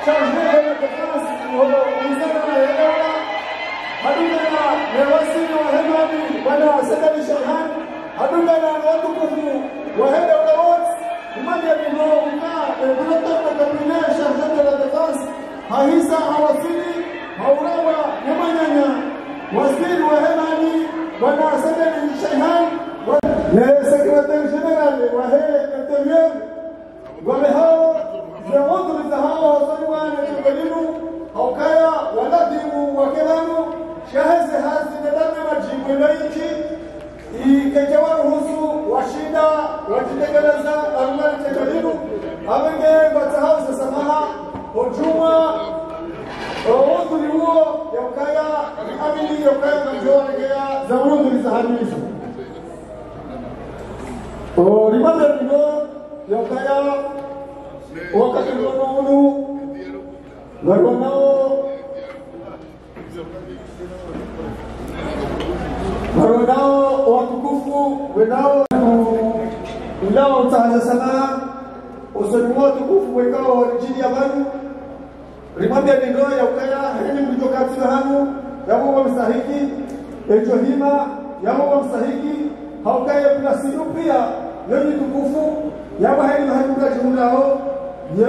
chargé de la défense wizara ya dola haduna na wasili wa hemani wana Said Sheikhan haduna na watukufu wa dola wote mmoja ndio tunataka kabila chargé de la défense haisa awasili haurawa nyamanyanya wasili wa hemani wana Said Sheikhan le secrétaire général wa intérieur وبهاو زودوا الزهاو وصلوا للقليل أو كيا ولدوا وكلاموا شهز هذه الدم مجيب ليكي كجوار هسو وشيدا وجدكلزا أرمل تكليل أبنجي بتهاو سسمها وجوما ووضوا لهو يوكايا أمني يوكايا مجوار كيا زودوا الزهاو ولماذا نقول يوكايا wakati mnono waronao watukufu wenao tahaza sana usoni watukufu wekao jini ya banu rimambia nindoa ya ukaya hini mlijokati na hanu yamo wa mstahiki ejohima yamo wa mstahiki haukaya pila sinu pia yoni tukufu yamo hini na hini mkaji unao ye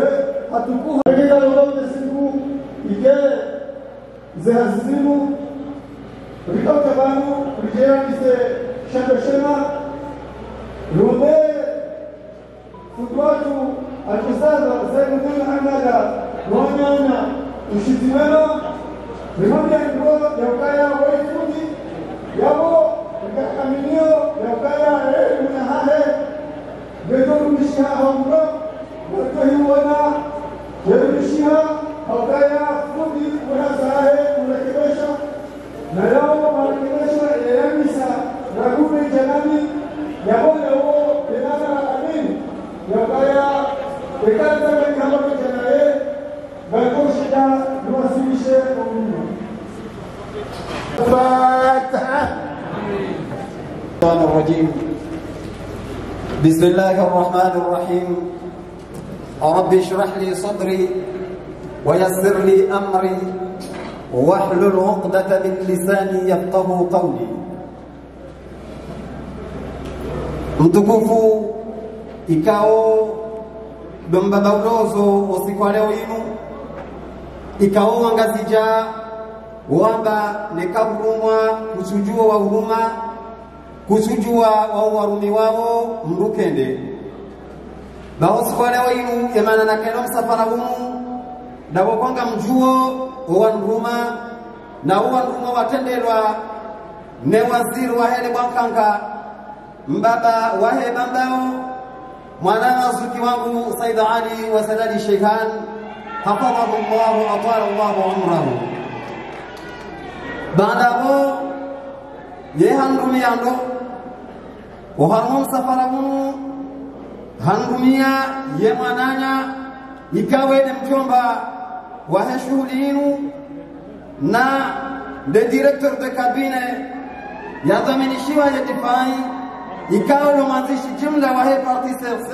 hatukuha kila lolote siku ike zehazinu rikauta banu rijea kise shema rumbe futuatu al-ustadha Zainuddin Hamada wanyana ushitiweno rimambia ndio yaukaya waifundi yabo rikaminio yaukaya munahahe bedoru mishiha hamro وتهيونا يرمشيها أوكايا فودي ونزاهي ونكبشة نلاو ونكبشة يرمسا نقول الجنامي يقول له بنانا الأمين يوكايا بكالتا من كامل الجنائي بلقوا شدا نواسيشة فاتحة الرجيم بسم الله الرحمن الرحيم رب اشرح لي صدري ويسر لي أمري واحلل عقدة من لساني يفقه قولي. Mtukufu ikao dombaba ulozo usiku wa leo inu ikao angazija wamba nekabulumwa kusujua wa huruma kusujua wa warumi wao mrukende baosi kwa leo inu yamana na keno msafara humu na wakonga mjuo uwanruma na uwanruma watendelwa ne waziri wa hele bwankanga mbaba wahe bambao mwana wazuki wangu Said Ali wa Said Sheikhan hafadhahu Allah atala Allah umrahu baadaho yehandumia ndo uharumu msafara humu handumia ye mwananya ikawe ne mjomba wa shughuli inu na de directeur de cabinet ya dhaminishiwa ya difai ikawe lo manzishi jumla wa he parti CRC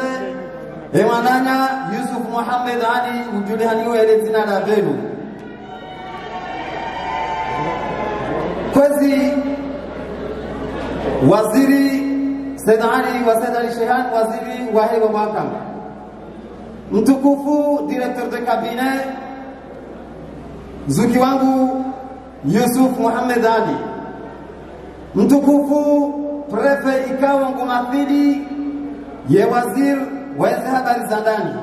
ye mwananya Yusuf Muhammad Ali ujulihaniwa ya zina la belu kwezi waziri Said Ali wa Said Sheikhan waziri wa hewa mahakama mtukufu directeur de cabinet zuki wangu Yusuf Muhammad Ali mtukufu prefet ikawa ngumafidi ye waziri wa habari za ndani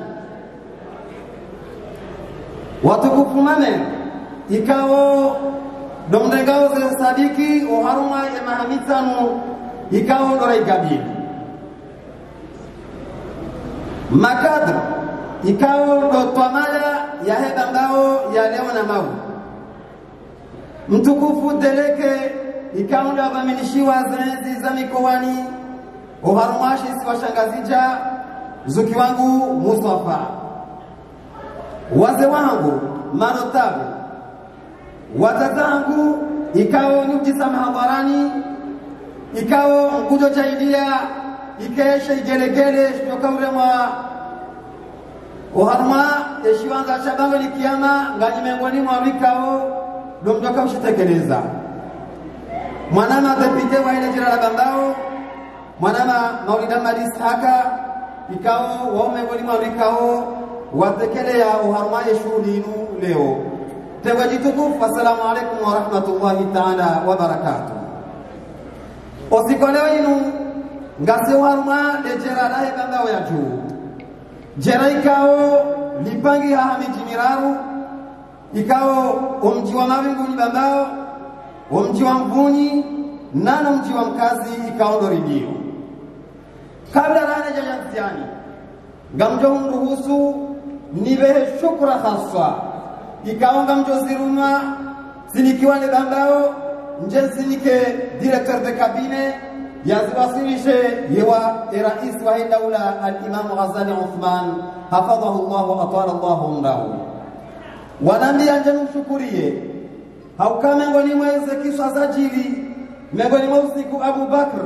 watukufu mane ikawa domdengao za sadiki uharuma ya mahamitano ikawa ndo raikabili makadra ikawa ndo twamala ya heba ngao ya leo na mau mtukufu deleke ikawa ndo abaminishiwa zenzi za mikoani uharumashi siwashangazija zuki wangu Mustafa waze wangu manotabu watazangu ikawa nujisa mahadharani ikawa ngujo jaidia ikaesha igelegele shoka ule mwa Uharma eshiwanga shabango ni kiyama ngani miongoni mwa vikao domjoka mshitekeleza. Mwanama atapite wa ile jira la bambao, mwanama maulida madis haka ikao wa miongoni mwa vikao watekele ya uharma shughuli inu leo. Tewajitukufu, assalamu alaikum wa rahmatullahi ta'ala wa barakatuh. Osikole inu ngase uharma de jira la bambao ya juu. Jera ikao lipangi haha miji miraru, ikao umji wa mawingu bambao, umji wa mvuni, nana mji wa mkazi ikao doridio. Kabla rana jajantiani, ngamjo mruhusu nibehe shukra khaswa, ikao ngamjo ziruma, sinikiwa ni bambao, nje sinike directeur de cabinet, yaziwasilishe yewa rais wa daula al-Imam Ghazali Uthman hafadhahu Allah wa atala Allah umrahu. Wanambia nje mshukurie haukame ngoni mweze kiswa sajili mengoni mwusiku Abu Bakr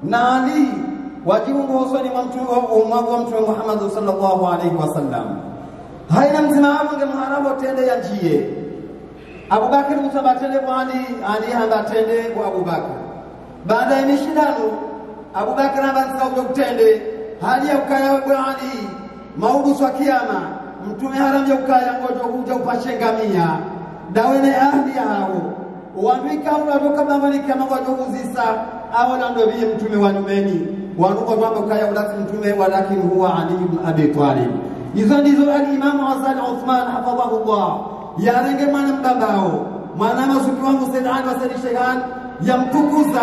na Ali wajiungo usoni mwa mtume wa mtume Muhammad sallallahu alaihi wasallam. Haina msimamo nge muharabo tende ya njie Abu Bakr mutabatende kwa Ali hamba tende kwa Abu Bakr. Baada ya mishindano Abu Bakr abanza kutende hali ya ukaya wa Ali maudu wa kiyama mtume haramja ukaya ngojo kuja upashengamia dawene ahli hao uandika unatoka bambani kama ngojo kuzisa au na ndio mtume wa nyumeni wanuko kwamba ukaya ulati mtume walakin huwa Ali ibn Abi Talib. Hizo ndizo al-Imam Ghazali Uthman hafadhahu Allah yarenge mwana mbabao mwana masuki wangu Sayyid Ali wa Sayyid Sheikhan yamtukuza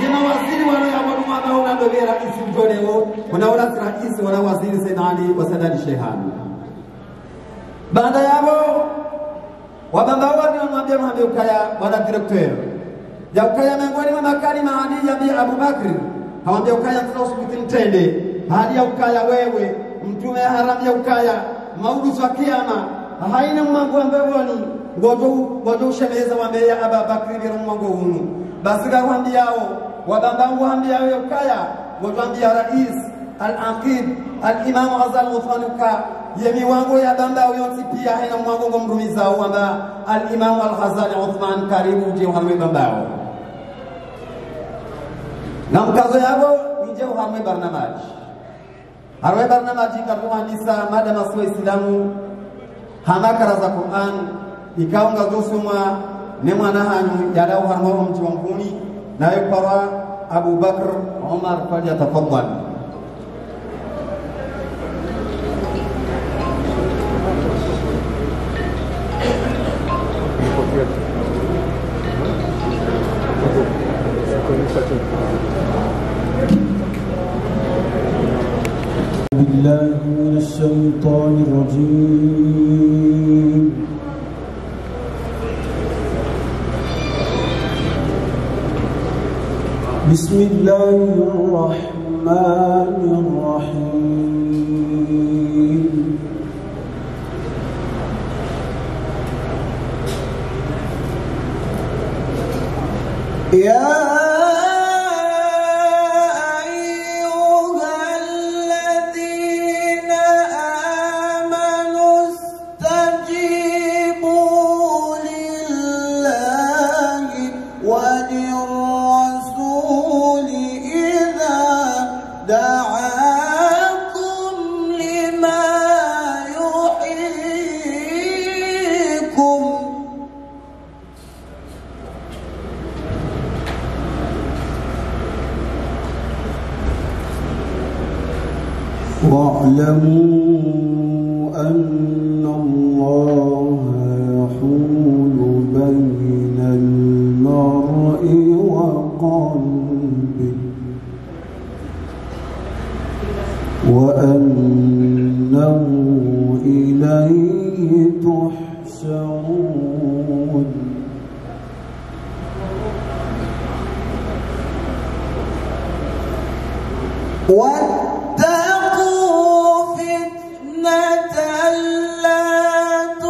ni mawaziri wanaoyamaduma na unadobea rais mjoleo wanaola rais wala waziri Sayyid Ali wa Sayyid Sheikhan. Baada yao wabambao wanamwambia Muhammad ukaya wana directeur ya ukaya miongoni mwa makali maadili ya Bi Abu Bakr hawambia ukaya tunasubiri mtende hali ya ukaya wewe mtume haram ya ukaya maudu wa kiyama haina mambo ambayo ni ngojo ushemeza wambea Abu Bakr bila mwango hunu. Basi gawandiao wabambao waambiao ukaya wajambia rais al-Aqib al-Imam Ghazali Uthman ka yemi wango ya bambao yote pia haina mwango mrumizao wamba al-Imam al-Ghazali Uthman karibu je uhamwe bambao na mkazo yao nije uhamwe barnamaji harwe barnamaji karuhandisa mada maswa Islamu hamakara za Qur'an ikaonga dosuma ne mwana hanyu yadao harmo mji wa mkuni na yupara Abu Bakr Umar falyatafaddal. بالله من الشيطان الرجيم. بسم الله الرحمن الرحيم. يا واعلموا أن الله يحول بين المرء وقلبه وأنه إليه تحشرون. واتقوا فتنة لا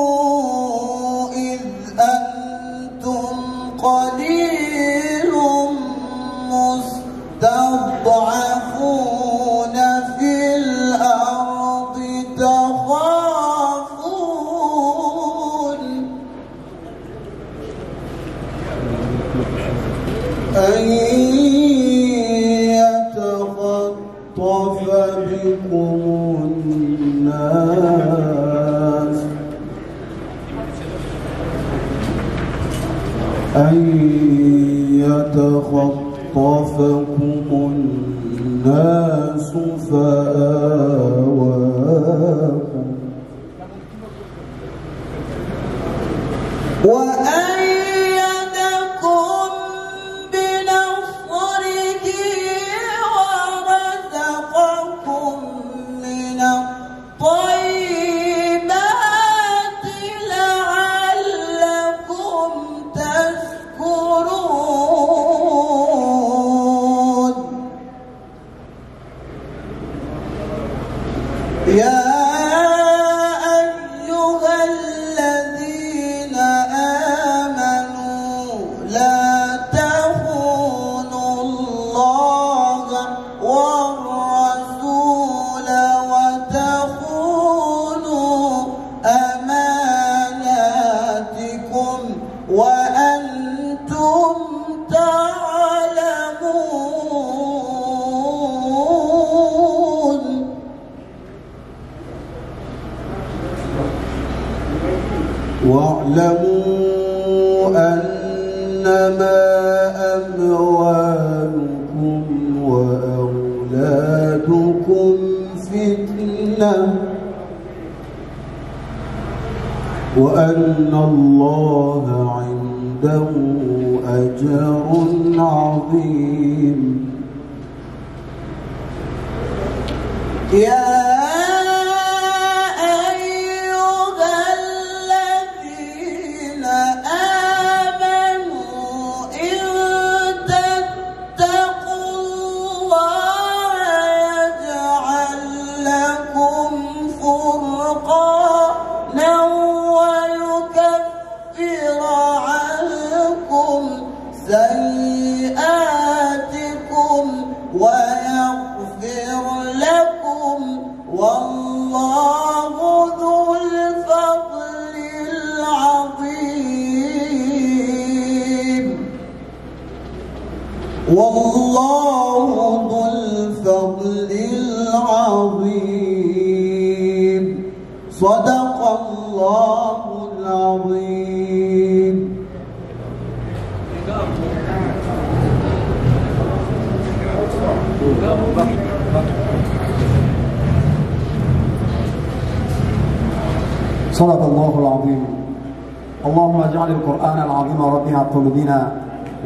واذكروا إذ أنتم قليل مستضعفون في الأرض تخافون أن يتخطف بكم الناس أن يتخطفكم الناس فآواكم وأيدكم بنصره ورزقكم من الطيبات لعلكم تشكرون يا أيها الذين آمنوا لا تخونوا الله والرسول وتخونوا أماناتكم وأنتم تعلمون واعلموا أنما أموالكم وأولادكم فتنة وأن الله عنده أجر عظيم يا أيها الذين آمنوا إن تتقوا الله يجعل لكم فرقانا ويكفر عنكم سيئاتكم ويغفر لكم والله ذو الفضل العظيم والله ذو الفضل العظيم صدق الله العظيم صدق الله العظيم. اللهم اجعل القرآن العظيم ربيع قلوبنا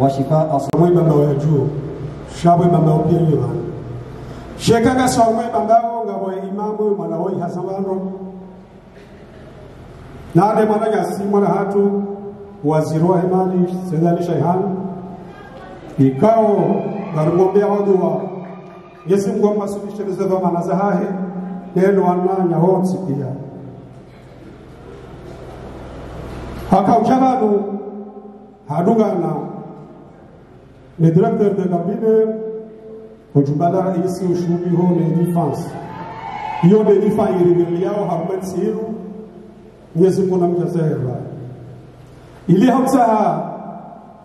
وشفاء صدورنا ويجو شابي بامبao pia hiyo shekanga somwe bambao ngabo imamu manawoi hasawano nade managa simwana hatu waziri wa imani Sedani Shaihan ikao garugombea wadua Yesu ngomba subisheleze doma nazahahe neno ananya honsi pia haka uchabanu hadugana le directeur de cabinet ojubala raisi ushubi ho le défense iyo de difa irigiliao Ahmed Siru Yesu kuna mjazera ili hamsa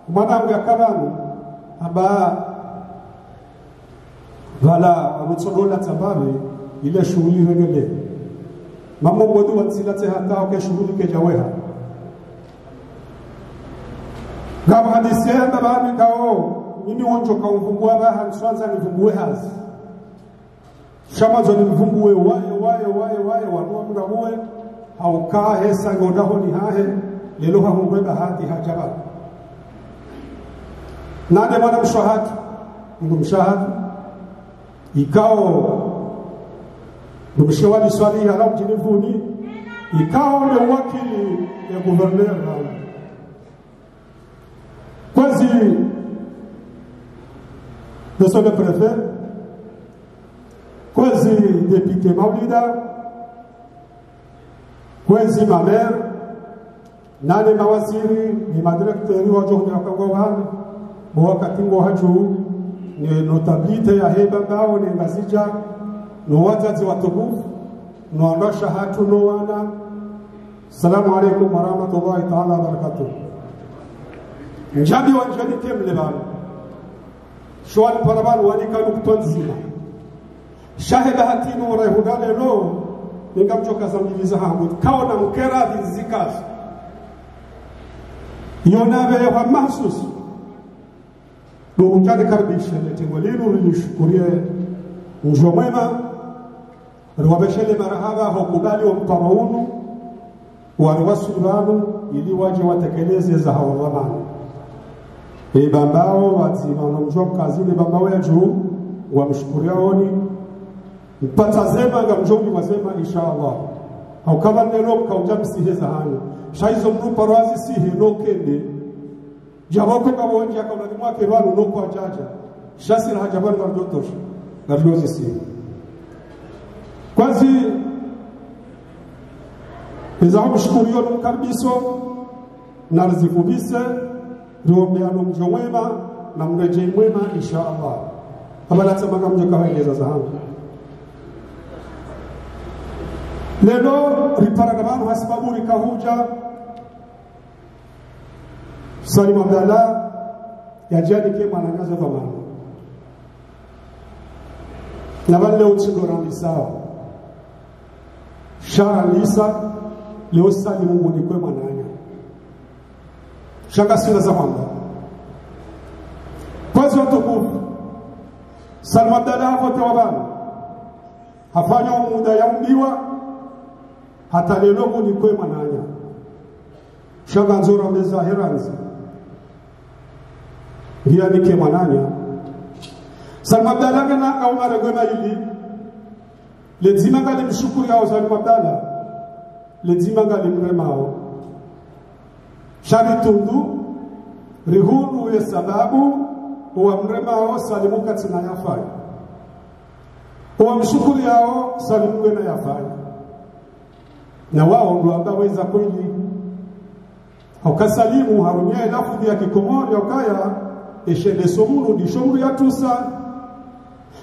mwanamga kabanu aba wala rutsodola tabawe ile shughuli regele mambo bodu watsilate hata ke shughuli ke jaweha Gaba hadisi ya babani kao mimi wonjo kaufungua baha mswanza nifungue hazi shamazo nifungue wae wanua muda uwe haukaa hesa ngodaho ni hahe leluha hungwe bahati hajaba nade mwana mshahatu mshahatu ikao mshawali swali halau jinifuni ikao ni wakili ya gouverneur Quasi monsieur le préfet, quasi député Maulida, kwezi mamer nane mawaziri ni madirekteri wa johni wakangowani wakati ngo haju ni notabilite ya heba bao ni ngazija no wazazi watukufu no andosha hatu no wana. Assalamu alaikum wa rahmatullahi ta'ala wa barakatuh. Njabi wanjani kemle bana shwal paraban wani kanu kutonzima shahida hatinu rehudane lo ningamchoka zambiliza hangu kaona mkera zikazi yonabe wa mahsus do unjani karbisha letengolinu nilishkurie njomema rwabeshele marahaba hokubali wa mparaunu waliwasulanu ili waje watekeleze za hawa wamani bambao wazima wanamjua kazini bambao ya juu wamshukuria oni mpata zema ngamjongi wazema inshallah au kama neno kaujamsihe za hanyo shaizo mrupa razi sihe no kende jaboko kabonja kwa mwake rwanu no kwa jaja shasi la hajabani wa mdotosha na vyozi sihe kwazi Eza mshukurio mkarbiso na rizifubise riombeano mjo mwema na mrejei mwema inshallah. Abala tsamanga mjo kawaeleza zahangu. Lelo riparagabanu hasibabu rikahuja Salim Abdallah ya jadi ke manangaza dhamana. Na wale uchigoran lisao. Shara lisa leo sasa Mungu ni kwema nanya shaka sina za mwanga kwa sababu tukufu Salim Abdallah wote wabana hafanya muda ya mbiwa hata leo ni kwema nanya shaka nzora meza heranzi ndia ni kwema nanya Salim Abdallah na au mara goma hili lazima ngale mshukuru yao Salim Abdallah lezima ngali mremao sharitundu rihunu ya sababu wa mremao salimu katina yafanya wa mshukuri yao salimu na yafanya na wao ndio ambaweza kweli ukasalimu harunya lafudhi ya kikomori ukaya eshende somuru dishomuru ya tusa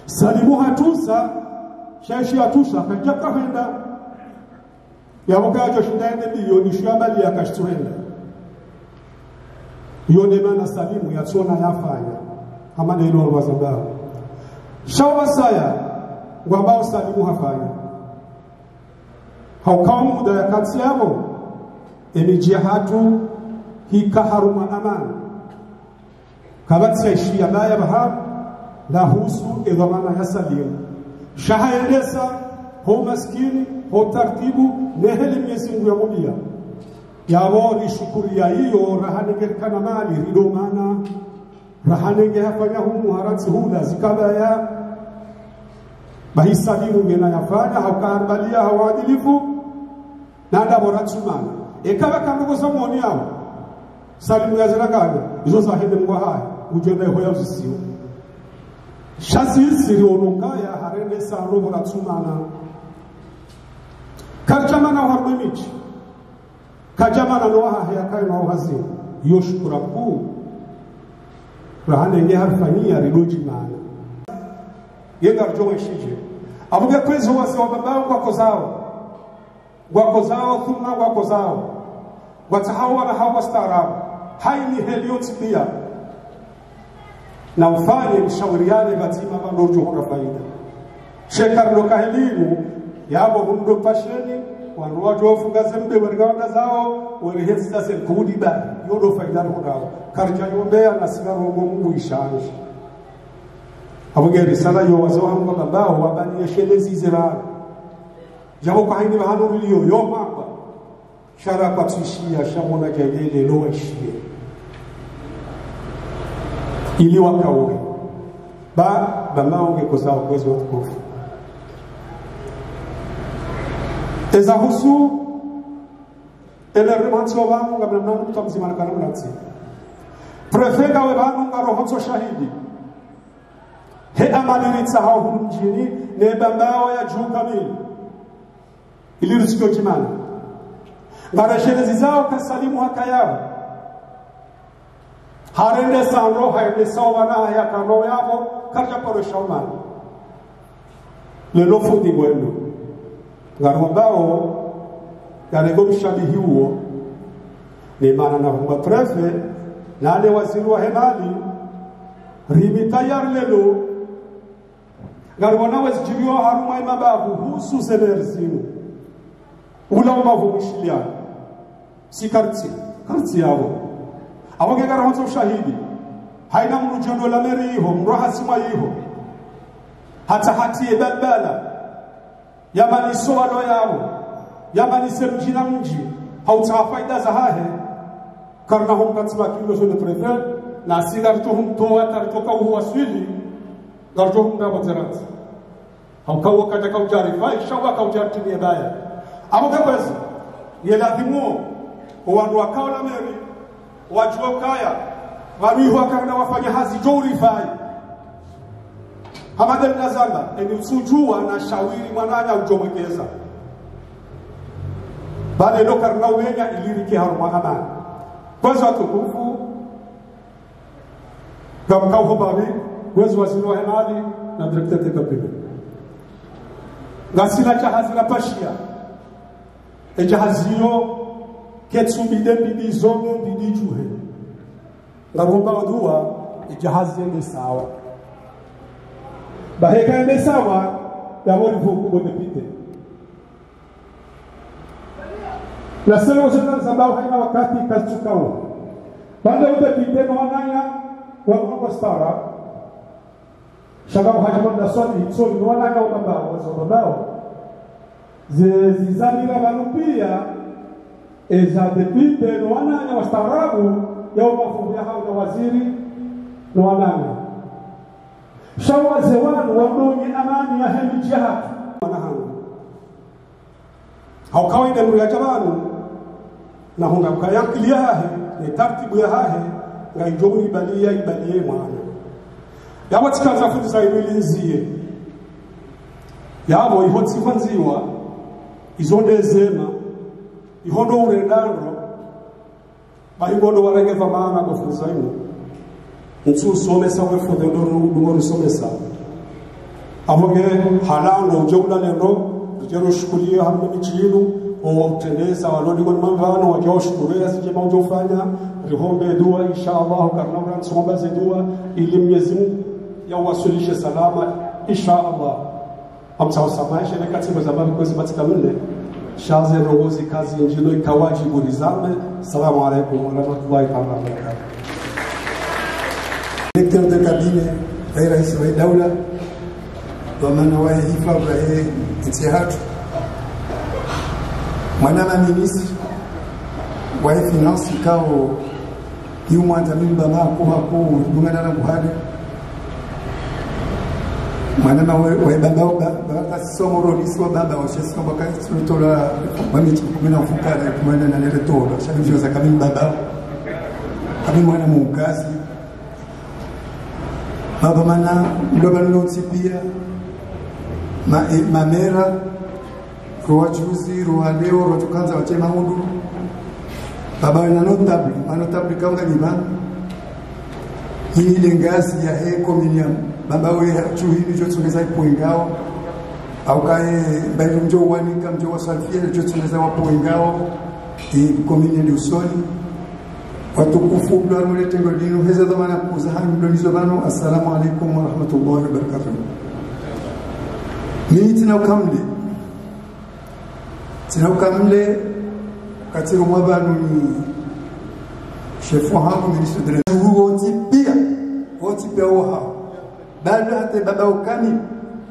salimu hatusa shashi hatusa kajaka henda ya mukajo shindane bilioni shambali ya kashtuenda yone mana salimu ya tsona yafanya ama neno wazabao shawa saya ngwambao salimu hafanya haukao muda ya kansi yao emijia hatu hika haruma amani kabatsi ishia baya bahar la husu idhamana ya salimu shahaendesa ho maskini ho tartibu neheli myesingu ya mulia yabo ni shukuri ya hiyo rahanenge kana mali ridomana rahanenge hafanya humu haratsi hula zikabaya bahisalimu ngena yafanya haukaangalia hawadilifu nanda boratsumana ekaba kandugo samoni yao salimu yazirakaga izo zahide mwa haya ujende hoya zisiyo shasi sirionuka ya harende saro boratsumana karjamana harmemichi kajamana noha ya kai na uhazi yoshukura ku rahane nge harfania ridoji maana yenga rjowe shije abuge kwezi wase wa babao kwa kozao thumma kwa kozao watahawa na hawa staarabu haini helioti pia na ufanye mshauriane batima bandorjo kwa faida shekar lokahelimu yabo hundo pasheni wanrojo ofuga zembe wariganda zao walihetsa sel kudiba yodo faida hodao karja yombea na sigaro Mungu ishanje abuge risala yo wazo hango babao wabani shelezi zera jabo kwa haini bahano liyo yoma kwa shara patishia shamona jailele loishie ili wakaoge babao ngekozao kwezo tukufu ezahusu eleremanso wangu ngabna mtamzima kana mlatsi prefega we bangu ngarohotso shahidi he amaliritsa hao mjini ne bambao ya juu kamili ili risikio jimana Ngarashelezi zao kasalimu haka yao harende sanro haende sawa na ya karo yao kaja paro shaumani lelo fundi mwendo ngarombao yanego mshabihi huo ni maana na humba prefe na ale waziri wa henali rimi tayar lelo ngarwana wazijibiwa haruma mababu husu senerzinu ula mavu mshiliana si karti yao awage garanto ushahidi haina mrujono la meriho mroha sima yiho hata hati balbala yamani soalo yao yamani semjina mji hautafaida za hahe karna hum katsba kilo so de prefer na sigartuhum toa tartoka huwa swili gartuhum na baterat haukawa kaja kaujarifa shawa kaujartimia baya awage kwezi yelazimu wandu wakao la meri wajua kaya waruhu wakana wafanya hazi jori fai hamada nazamba eni usujua na shawiri mwananya ujomekeza bale dokar na wenya ilirike haruma amani kwanza tukufu kama kao hobabi wezo waziri wa henali na direkta tekapile ngasila jahazi la pashia ejahazio ketsu bide bidi zomo bidi juhe ngaromba odua ijahazi ende sawa baheka ende sawa ya wori vuku bonde pite na sema usana sababu haina wakati kachukawa banda ute pite no wananya kwa stara shababu hajamanda swali no wananya wa babao zizalira balupia eza depite no wananya wastaarabu yao mafungu ya hao na waziri no wananya shawaze wanu wandonye amani ya hemi jihad wanahangu hao kawaida nuru ya jabanu na hunga kayakili ya hahe ni tartibu ya hahe nga ijomu ibalie mwana yawa tikaza futi sa ilulinziye yabo ihotsi kwanziwa izonde zema ihondo urendandro bahingondo warengeva maana kufunza ino ntu somesa wefude ndo somesa aboge halando ujogula lendo tujero shukulia hamwe michinu o tenesa walodi kwa mavano wa Josh Korea sije maujo fanya rihombe dua inshallah karnamran somba ze dua ili Mwenyezi Mungu yawasilishe salama inshallah amsa samaisha na katiba za babu kwa sababu kamile shaze rogozi kazi njilo ikawajibu rizame. Assalamu alaikum wa rahmatullahi wa barakatuh. Directeur de cabinet rais wa daula kwa maana wa hifadhi ya intihad mwana ministre wa finance kao yumwanza mimba mako hako dungana na buhari mwana wa baba somo rolisi wa baba wa shesko bakati tutola mamichi kumena mfukara kumena na nere tola shabijo za kabini baba abi mwana mukazi baba mana ndoba noti pia mamera kwa juzi roa leo rotukanza wachema hudu baba na notable kama ni bana hii ile ngazi ya economium baba wewe chuhini chotungeza ipoingao au kae bali mjo wani kama mjo wasalfia chotungeza wapoingao economium ndio usoni watukufu bwana mlete ngodino heza dhamana kuzahani mdonizo bano. Assalamu alaikum wa rahmatullahi wa barakatuh. Mimi tinaukamle katika mwabanu ni chef wangu ministre de woti pia oha bado hata baba ukami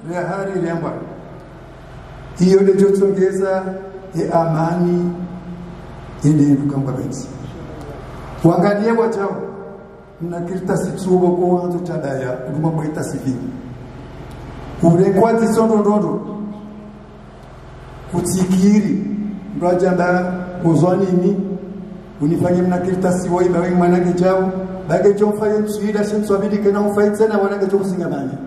rehari remba hiyo ndio tongeza ya amani ile tukambabeti wangalie wachao na kirta situbo kwa hatu tadaya kuma mwita sivi urekwati sondo ndondo kutikiri ndo ajanda uzoni ni unifanye mnakirta siwo ibawe manake chao bage chomfaye msuida shitswabidi kana ufaye tena wanake chomsingamanya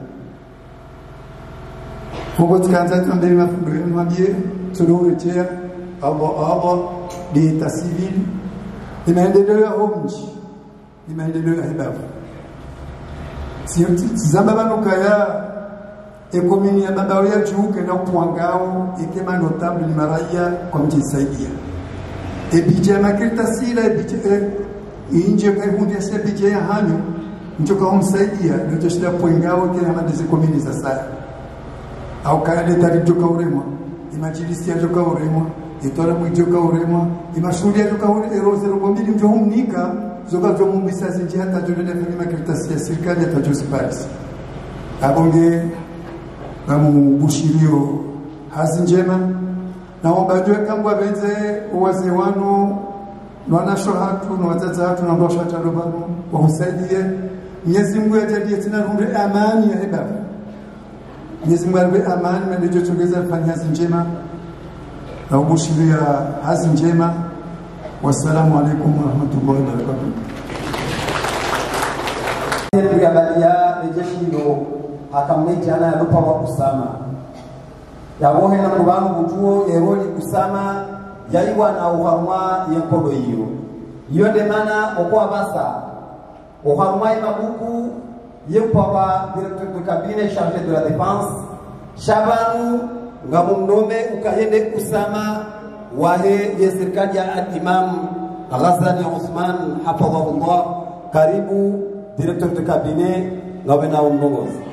Mungu tukaanza tuambie mafunzo mwambie tunaoretea Allah d'état civil, ni maendeleo ya mji, ni maendeleo ya hibabu. Zamba banukaya ekomini ya baba ya juke na kuangao ikema notable ni maraia kwa mjisaidia. Ebije makirta sila ebije inje kai hundia se ebije ya hanyo njoka humsaidia ndio shida poingao kile madezi komini sasa. Au kaya tari joka uremwa imajilisi ya joka uremwa itora mwijoka uremwa imashuri ya joka uremwa erozero bombili ndio humnika zoka zo mumbisa zinji hata jodele fanyima kirtasi ya serikali hata josiparis abonge bushirio hazi njema naomba jwe kambwa benze uwazee wanu nwanasho hatu na wazazi hatu na ndosha charobanu wahusaidie Mwenyezi Mungu ajalie tena rumbe amani ya hebabu. Mwenyezi Mungu ajalie amani na ndio tungeza fanya hazi njema na ubushiria hazi njema. Wassalamu alaikum warahmatullahi wabarakatuh. Brigadia Rejeshino akamleja na lupa wa Usama yawohe na mbangu butuo yeroli Usama yaiwa na uharuma yenkodo iyo demana okwa basa uharuma mabuku yempawa directeur de cabinet chargé de la défense Shabanu ngamumnome ukahende Usama wahe ye serikali ya al-Imam Ghazali Uthman hafadhahullah karibu directeur de cabinet ngabena umnongozi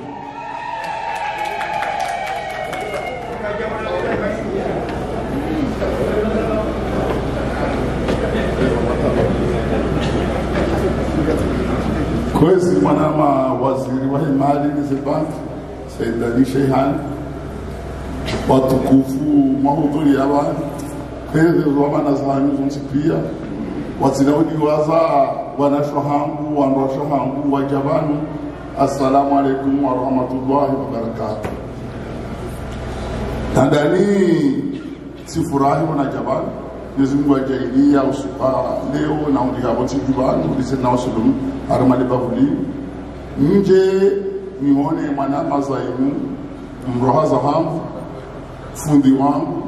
kwezi mwanama waziri wa mali na bank Said Ali Sheikhan watukufu mahudhuri ya watu kwezi wa manazani zonsipia waziraudi waza wanashahangu wanashahangu wajabanu assalamu alaikum wa rahmatullahi wa barakatuh. Tandani sifurahi wana jabanu Mwenyezi Mungu ajailia usupa leo na undiga wote jubani ulise na wasulum armali bavuli nje nione mwana mazaimu mroha za hangu fundi wangu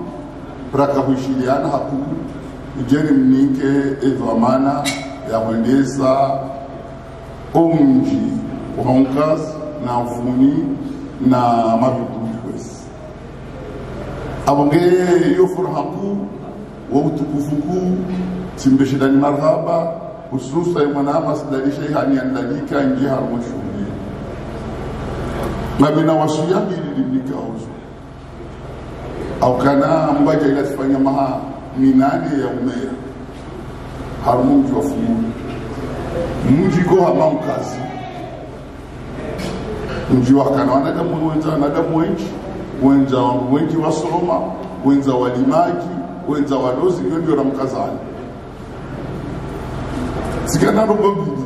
braka hushiliana haku ujeri mnike evamana ya kuendeza omji uhaunkas na ufuni na mabibu kwezi abonge yo furhaku wa utukufu kuu timbeshidani marhaba hususa mwanama Said Sheikhan andalika inji harmushuhuri mabina wasuya bilimnika uzu au kana mbaja ila sifanya maha minane ya umea harmunji wa fumu mji ko hamamkazi mji wa kana wanadamu wenza wasoma wenza walimaji wenza wadozi ndio ramkazani sikana robombili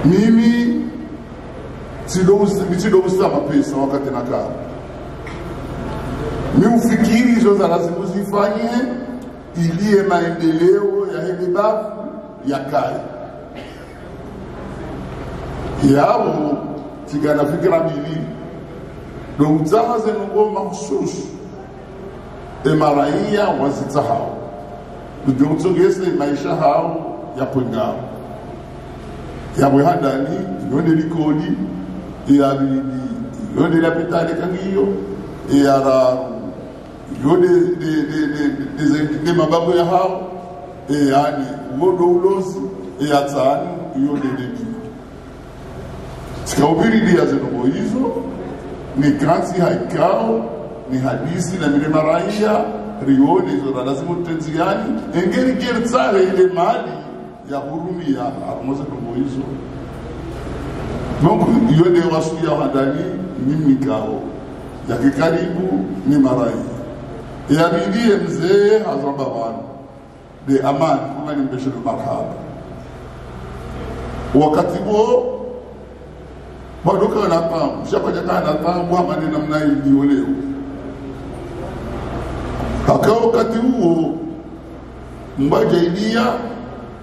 mimi sidomsa mapesa wakati nakaa mimi ufikiri hizo za lazima zifanye ilie maendeleo ya hebabu ya kai yao tigana fikira mbili ndo mzaze ngoma hususu emaraia wazitahao ndio maisha hao ya pengao ya bwehadani yone likodi ya bibi yone la pitale kangiyo ya ra yone de mababu ya hao yani wodo ulozi ya tsani yone de sikahubiri dia zeno hizo ni kanzi haikao ni hadisi na mile maraia rione hizo lazima utenziani engeri gertsale ile mali ya hurumia amoza ndogo hizo mungu yone wasu ya hadani mimi kao ya kikaribu ni maraia ya bidie mzee hazamba wana de amani kuna ni mbeshelo marhaba wakati huo baduka na tamu shapaja kana tamu ama ni namna hiyo leo akao wakati huo mbaja idia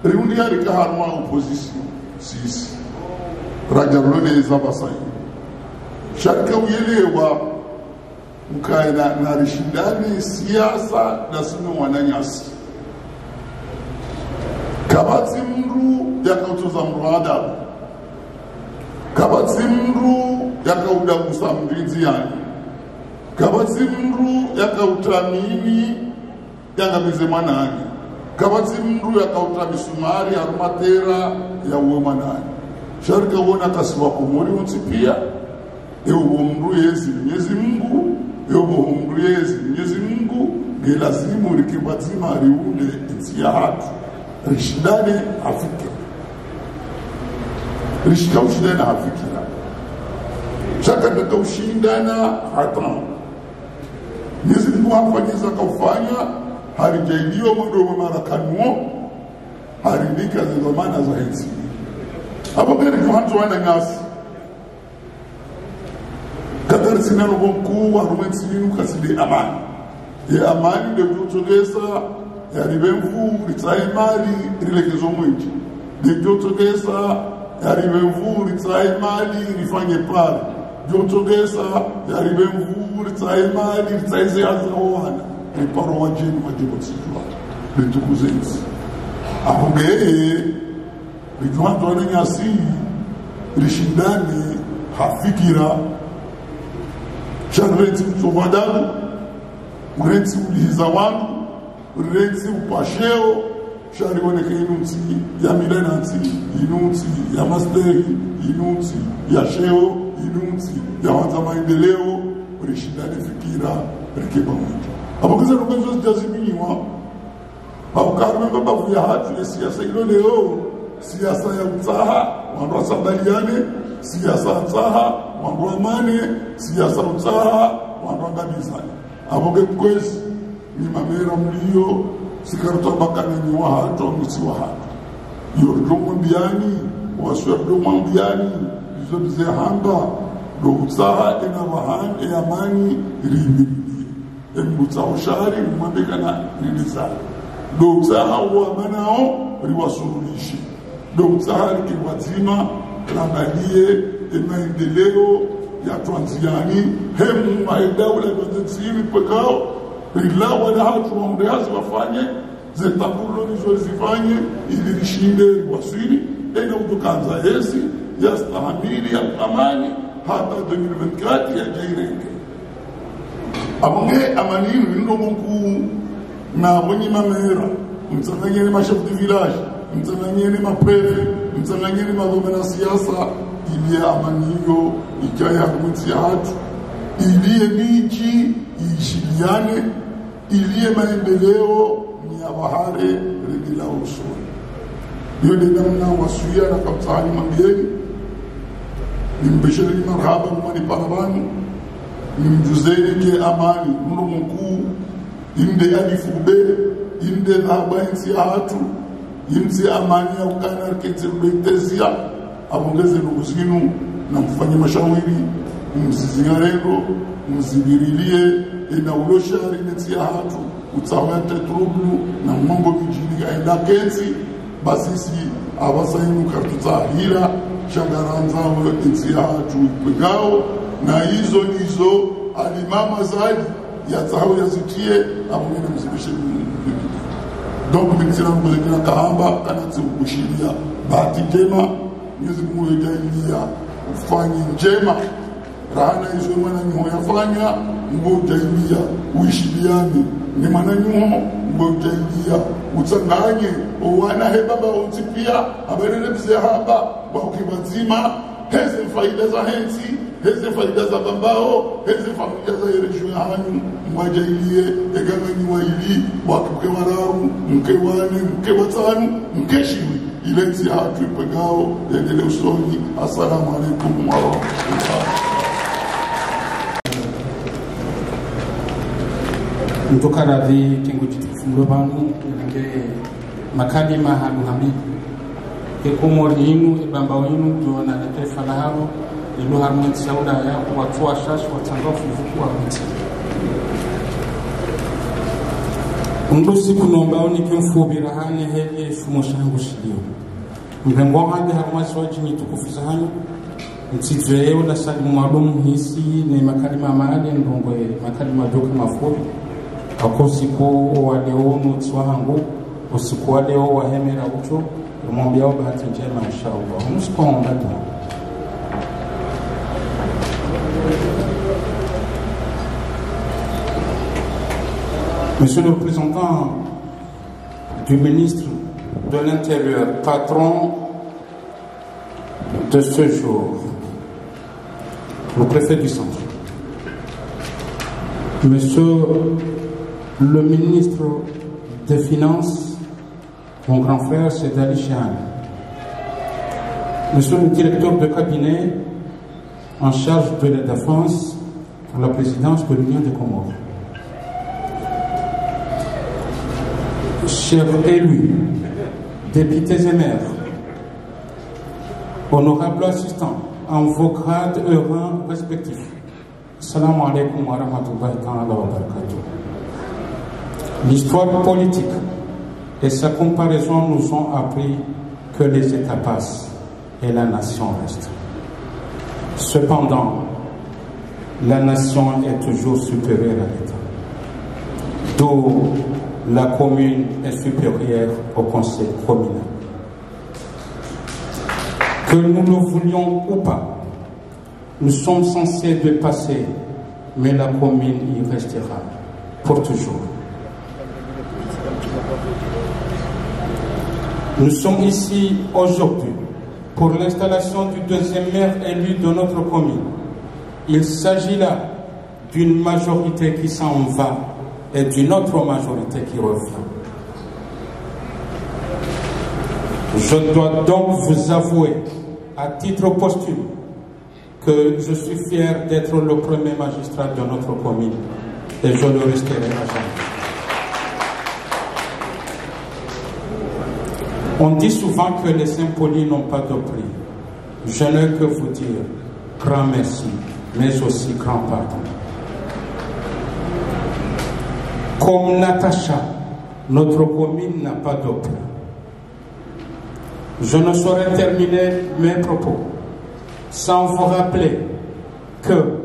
riundi ya rikaharma opposition sisi raja rune za basai shaka uyelewa ukaenda na rishindani siasa na sino wananyasi kabati mru yakautoza mruadabu kabati mru yakaudagusa mrinzi yani kabati mru yakautamini yangamize mwanani kabati mru yakauta misumari arumatera ya uwe mwanani sharika uona kasiwa kumuri untipia ewo mru yezi Mwenyezi Mungu ewo mru yezi Mwenyezi Mungu gelazimu likibazima riunde insi ya hatu rishidane afike rishika ushindane afikira shaka ndaka ushindana hatan Mwenyezi Mungu hafanyiza kaufanya harijailiwa mwendo wa marakanuo harindika zilomana za hensi hapo gari kuhantu wana ngasi kadari sinano mkuu wa rumensi ninu kasile amani ya amani ndio kutogesa ya ribemvu ritsaye mali rilekezo mwingi ndio kutogesa ya ribemvu ritsaye mali rifanye pale ndio kutogesa ya ribemvu ritsaye mali ritsaye ziazawana riparo wajeni wajibu sijua litukuzenzi hapo gari Rijuanto wana nyasi rishindani hafikira shanreti mtobadabu ureti ulihiza wanu ureti upasheo sharioneke inuti ya milenati inuti ya masteri inuti ya sheo inuti ya wanza maendeleo rishindani fikira rekeba mwingi hapo kiza rubenzo zijazimiwa hapo karme mbabu ya hatu ya siasa ilo leo siasa ya utaha wandu wasabaliane siasa utaha wandu amane siasa utaha wandu angabizane aboge kwezi ni mamera mlio sikaruta bakana ni wa hatu msi wa hatu yordomo mbiani waswerdomo mbiani izo bize hamba do utaha ina wahan e amani rimiri embutaho shari mwambekana nilizali do utaha wa manao riwasululishi donc sahari kiwazima rangalie maendeleo ya Tanzania hemu maendaula bazitsimi pekao ila wala hatu waondeazi wafanye zetabulo nizo zifanye ili lishinde wasili ena utukanza hezi ya stahamili ya amani hata 2024 ya jairenge amonge amanini ndo mkuu na mwenye mamera mtsanganyeni mashafu de village mtsanganyeni maprefe mtsanganyeni madhomena siasa ili amaniyo ikaya kumti hatu ili miji ishiliane ili maendeleo ni ya bahari regila usuri hiyo ndio namna wasuia na kaptani mambieni nimbesheni marhaba mwani parabani nimjuzeni ke amani mno mkuu inde alifube inde dhabansi hatu imsi amani ya ukana kete mbetezia abongeze nuguzinu na mfanye mashauri msizingarego mzibirilie ina uloshari neti hatu utawete trublu na mambo mijini aenda keti basisi abasainu kartutahira shagaranza wa neti hatu pegao na hizo nizo alimama zaidi ya tahawu ya zitie abongeze mzibishe donc ministre ngozekina kahamba kanatsi kushiria bahati njema Mwenyezi Mungu yajalia ufanye njema rahana hizo mwana nyuho yafanya ngoja ilia uishiliane ni mwana nyuho ngoja ilia utsanganye owana he baba untipia aberele bise haba wa ukibazima heze faida za hensi heze faida za bambao heze familia za yeresho ya hanyu mwajailie eganganyi wa ili wakibuke wararu mke wane mke watanu mke shiwi ile nzi hatu ipegao yendele usoni. Assalamu alaikum wa rahmatullahi. Mtoka radhi kingu jitufungue banu nge makadima hanu hamidi ekumori inu ibamba inu jona netefa na haro ilu harumenti sauda ya kuwatua shashi watandofu mfukuwa mti undusi kunombaoni kimfubira hane heli fumo shangu shilio mrengo hande harumasi wajini tukufiza hanyu mtijeo na salimu maalum hisi ni makalima maali ndongwe makalima doka mafuri ako siku wa leo nutswa hangu usiku wa leo wa hemera ucho mwambia bahati njema inshallah msikonda tu. Monsieur le représentant du ministre de l'Intérieur, patron de ce jour, le préfet du centre, Monsieur le ministre des Finances, mon grand frère c'est Ali Chian, Monsieur le directeur de cabinet en charge de la défense pour la présidence de l'Union des Comores, chers élus, députés et maires, honorables assistants, en vos grades et rangs respectifs. Assalamu alaikum wa rahmatullahi ta'ala wa barakatuh. L'histoire politique et sa comparaison nous ont appris que les États passent et la nation reste. Cependant, la nation est toujours supérieure à l'État. D'où la commune est supérieure au conseil communal. Que nous le voulions ou pas, nous sommes censés de passer, mais la commune y restera pour toujours. Nous sommes ici aujourd'hui pour l'installation du deuxième maire élu de notre commune. Il s'agit là d'une majorité qui s'en va et d'une autre majorité qui revient. Je dois donc vous avouer, à titre posthume, que je suis fier d'être le premier magistrat de notre commune et je le resterai à jamais. On dit souvent que les impolis n'ont pas de prix. Je n'ai que vous dire grand merci, mais aussi grand pardon. Comme Natacha, notre commune n'a pas de prix. Je ne saurais terminer mes propos sans vous rappeler que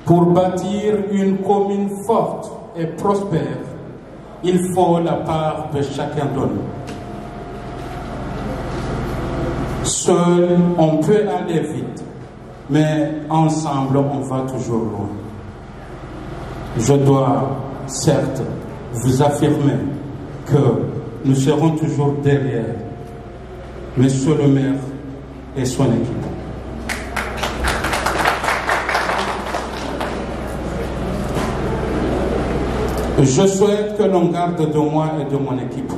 pour bâtir une commune forte et prospère, il faut la part de chacun de nous. Seul, on peut aller vite, mais ensemble, on va toujours loin. Je dois, certes, vous affirmer que nous serons toujours derrière Monsieur le maire et son équipe. Je souhaite que l'on garde de moi et de mon équipe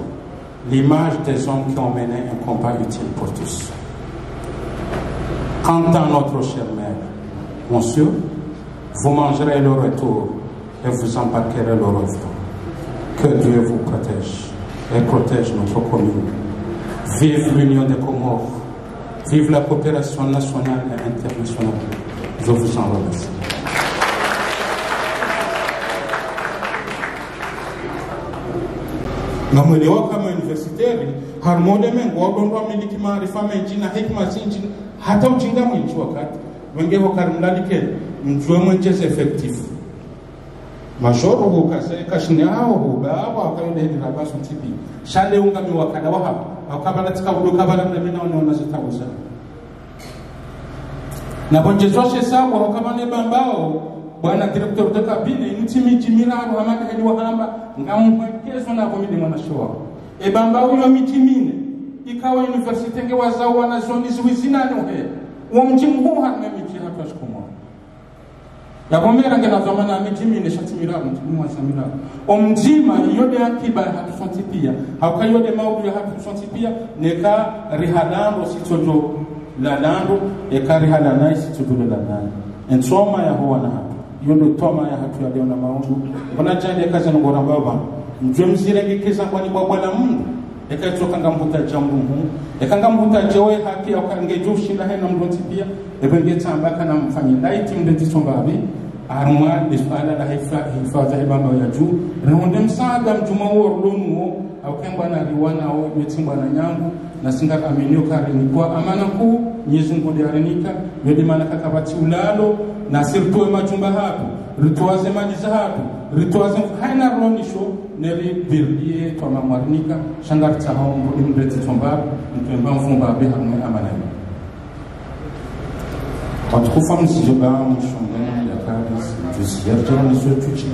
l'image des hommes qui ont mené un combat utile pour tous. Quant à notre cher maire, monsieur, vous mangerez le retour et vous embarquerez le retour. Que Dieu vous protège et protège notre commune. Vive l'Union des Comores, vive la coopération nationale et internationale. Je vous en remercie. Namwelewa kama universitari harmone mengo wagondoa miliki maarifa mengi na hekima zingi hata ujinga mwingi wakati wengeho karimlalike mjue mwenjeze effectif majoro hukase kashine hao hubaba wakayode ni rabasu tibi shale unga miwakada waha wakabala tika uduka bala mlemina unaona zitawuza na bonjezoshe sawa wakamane bambao bwana directeur de cabinet inutimi jimiraro amaka heli wahamba ngamwekezo na komide mwana showa e bamba uyo mitimine ikawa university nge wazawa na zoni ziwizinane uhe uo mjimgu hana miti hapa shikumo ya bomera nge nazoma na mitimine shatimiraro mtimu wa samiraro omjima yode akiba hatu sontipia hauka yode maudu ya hatu sontipia neka rihadando sitojo lalando eka rihadanai sitojo lalando ensoma ya huwa na hapa yondo toma ya hatu ya leo na maundu kuna jani kaza ngora baba mjomzire ngekeza kwani kwa bwana Mungu ekatoka ngambuta jambu Mungu ekangambuta jewe haki akangejo shinda hena mdonti pia ebengeta ambaka na mfanye light mdeti sombabi armwa disala la hifadhi ya baba ya juu ronde msaada mjuma worlonu au kembana riwana au metimba na nyangu na singa aminio kare ni kwa amana kuu Mwenyezi Mungu ndiarinika yodi maana kakabati ulalo na sirtoe majumba hapo rituaze mali za hapo rituaze haina ronisho neri birdiye to mamwarnika shangar tahao mbudi mbreti tomba mtuemba mfumba be harmo amana watukufa msijoba mshongana ya kadis tusiyarjana nisotuchi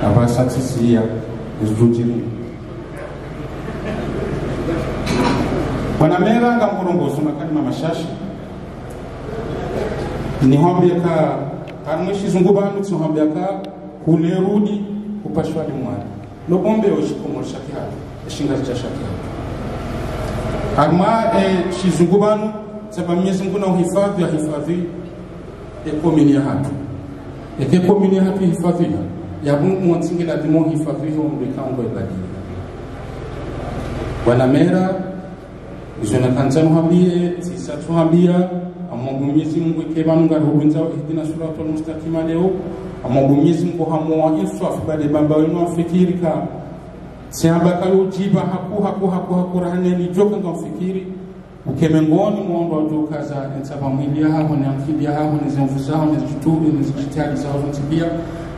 abasatisia izujiri Wanamera nga mkorongozo makani mamashashi ni hambia ka kanweshi zungubanu tsi hambia ka kulerudi kupashwa limwana no bombe oshikomo shaki hapo shinga cha shaki hapo arma shizungubanu sababu Mwenyezi Mungu na uhifadhi ya hifadhi ekomini ya hapo ekomini ya hapo hifadhi ya Mungu mwanzingira dimo hifadhi ho mbikango ibadili Wanamera Izona kanzano hambie, sisa tuhambia, amungu Mwenyezi Mungu ikebanu rubenza ihdina siratal mustaqima leo, amungu Mwenyezi Mungu hamuwa insaf bade bamba wenu afikirika. Sehamba kayo jiba haku rahane joka ngamfikiri, ukemengoni muondo wajoka za ensaba mwili haho na amfibia haho na zemfuza haho na zituri na zijitali za haho ntibia,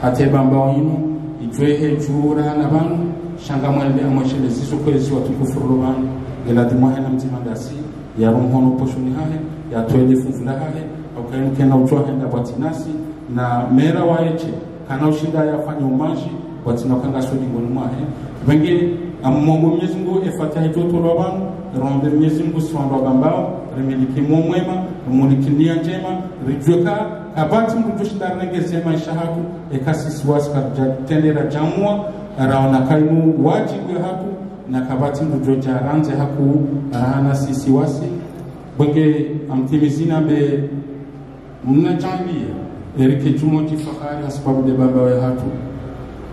hate bamba wenu, ijwehe jura na banu, shanga mwende amweshele zizo kwezi watukufuru banu. Ela dimwahe na mtima dasi ya rumhono poshoni hahe ya toele funfula hahe au kainu kena ujua henda batinasi na mera waeche kana ushida ya fanya umaji batina kanga sodi ngoni mwahe wenge amungu Mwenyezi Mungu efatiha joto lobanu rombe Mwenyezi Mungu swando gambao remiliki mwema remiliki nia njema rijueka kabati mtu shida rengeze maisha haku ekasisi waska tendera jamua raona kainu wajibu ya haku na kabati mdoja ranze haku rahana sisi wasi benge amtimizina be mnajambia erike jumo tifakari sababu de baba wa hatu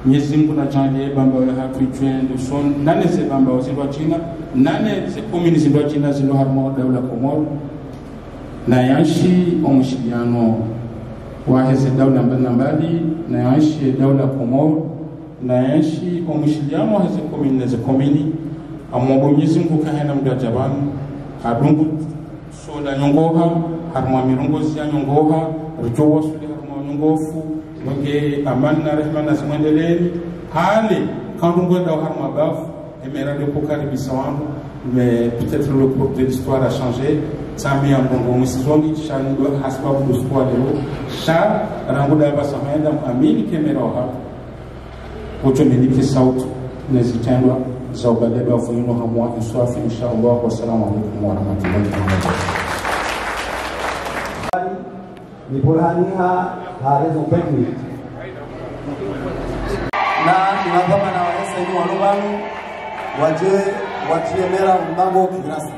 Mwenyezi Mungu na jambia baba wa hatu itwendo son nane ze baba wa zindwa China nane ze komini zindwa China zindo harmo daula Komoro na yanshi omshiriano wa heze daula mbali na yanshi daula Komoro na yanshi omishiliano heze komini amobo Mwenyezi Mungu kahena mdajabanu hadungu soda nyongoha harma mirongozi ya nyongoha rujowa suli harma nyongofu wenge amani na rehma na zimwendeleni hali kandungu da harma bafu emera de pokaribisa wangu mais peut-être le cours de l'histoire a changé Sami ya mbongo msizongi shanido hasbabu duskuwa leo sha ranguda basa maenda amini kemera hapo Ocho miliki sauti nezitendwa za ubadeba vuyuno hamwa inswafi inshallah. Wassalamu alaikum warahmatullahi wabarakatuh. Ni burhaniha harezo pekni na tunapama na waesa ni wanubanu waje watiemera mbango kirasi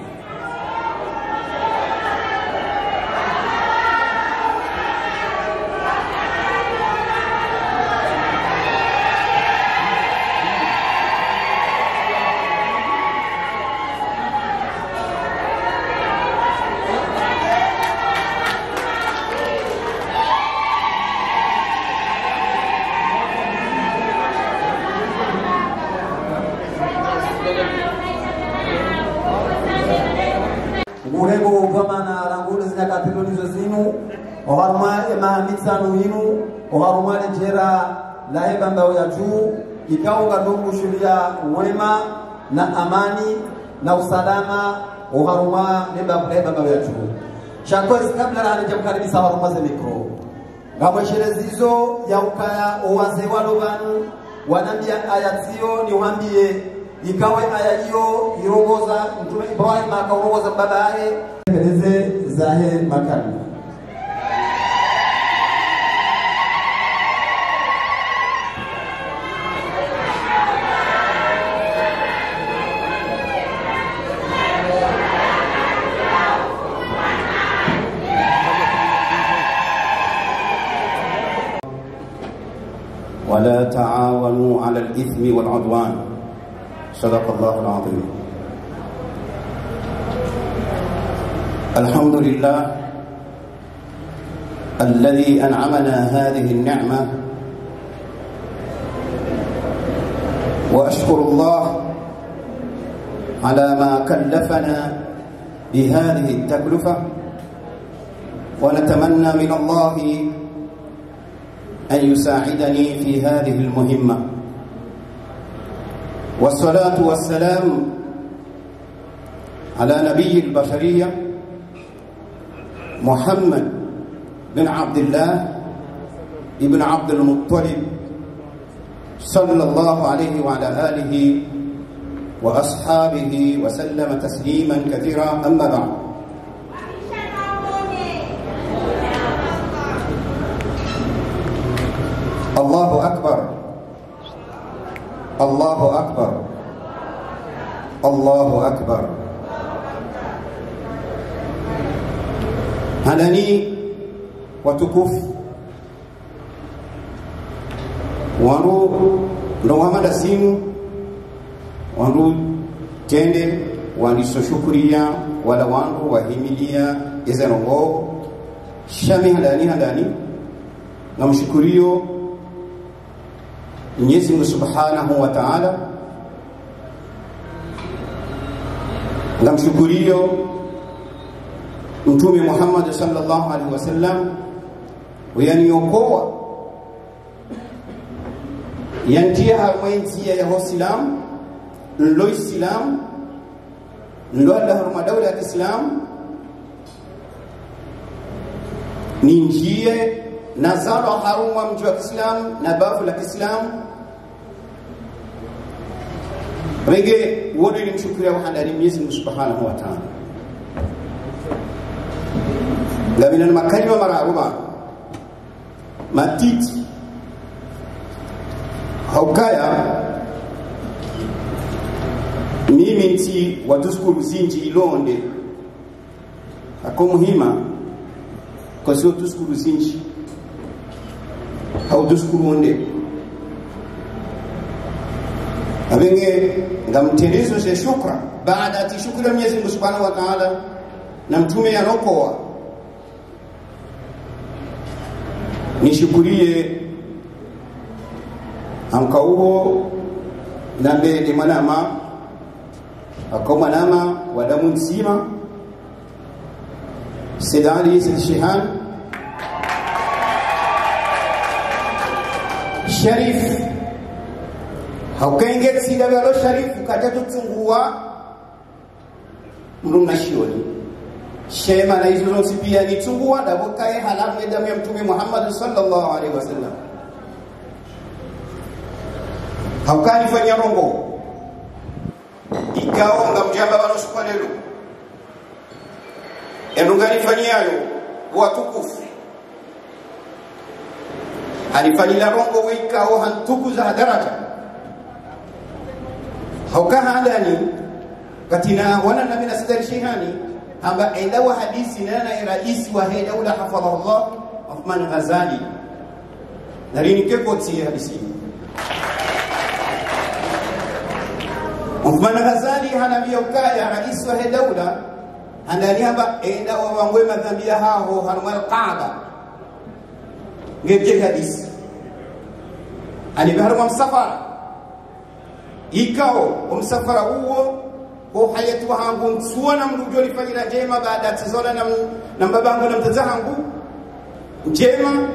Urego kama na rangude zinyakatilo nizo zinu oharuma ema mitsanu hinu oharuma lejera lahe bambao ya juu ikao gadungu shuria wema na amani na usalama oharuma bambao ya juu shakwezi kabla rani jamkaribisa haruma ze mikro gamweshere zizo ya ukaya owaze walobanu wanambia ayatio ni wambie ikawe aya hiyo irongoza mtume Ibrahim akaongoza baba yake peleze zahe makani ولا تعاونوا على الإثم والعدوان صدق الله العظيم. الحمد لله الذي أنعمنا هذه النعمة وأشكر الله على ما كلفنا بهذه التكلفة، ونتمنى من الله أن يساعدني في هذه المهمة. والصلاة والسلام على نبي البشرية محمد بن عبد الله ابن عبد المطلب صلى الله عليه وعلى آله وأصحابه وسلم تسليما كثيرا. أما بعد، الله أكبر، الله أكبر، الله أكبر. Hadani watukufu wangu ndohamada simu wangu tende wanisoshukuriya wala wangu wahimilia ezenongo shami hadani namshukuriyo Mwenyezi Mungu Subhanahu wa Ta'ala, namshukuriyo Mtume Muhammad sallallahu alaihi wasallam yaniokoa yantia harmaintia ya Islam lo Islam lo harma dawla ya Islam ni njia nazaro haruma mji wa Islam na bafu la Islam rege wote ni mshukuria wa handani Mwenyezi Mungu Subhanahu wa Ta'ala. Gamina makalima mararuba matiti haukaya mimi nti watuskuru zinji ilonde ako muhima kwa sio tuskuru zinji au tuskuru onde abenge ngamtelezo se shukra baada ya shukra Mwenyezi Mungu Subhanahu wa Ta'ala na mtume yanokoa nishukurie amkauho nambe de manama akoma nama wadamu nzima Sedali Shihan Sharif haukenge sida walo Sharif katatu tungua mruna shioni shema na hizo zote pia ni tungua dabokae halafu ya damu ya Mtume Muhammad sallallahu alaihi wasallam haukani fanya rongo ikaonga mjamba walo sukwalelo enungani fanyayo watukufu alifanyila rongo wikao hantuku za daraja haukaha adani katina wana nabi nasidari shihani hamba endawa hadisi nana raisi wa hei daula hafadhahu Allah Uthman Ghazali narini kekoti hadisi Uthman Ghazali hanabia ukaya raisi wa hei daula andani hamba endawa wangwe madhambia hao harmal Kaaba ngeke hadisi alibaharwa msafara ikao msafara huo kwa hayatu hangu nsuwana mrujo lifanyira jema baada tizola na mbabangu na mtazahangu jema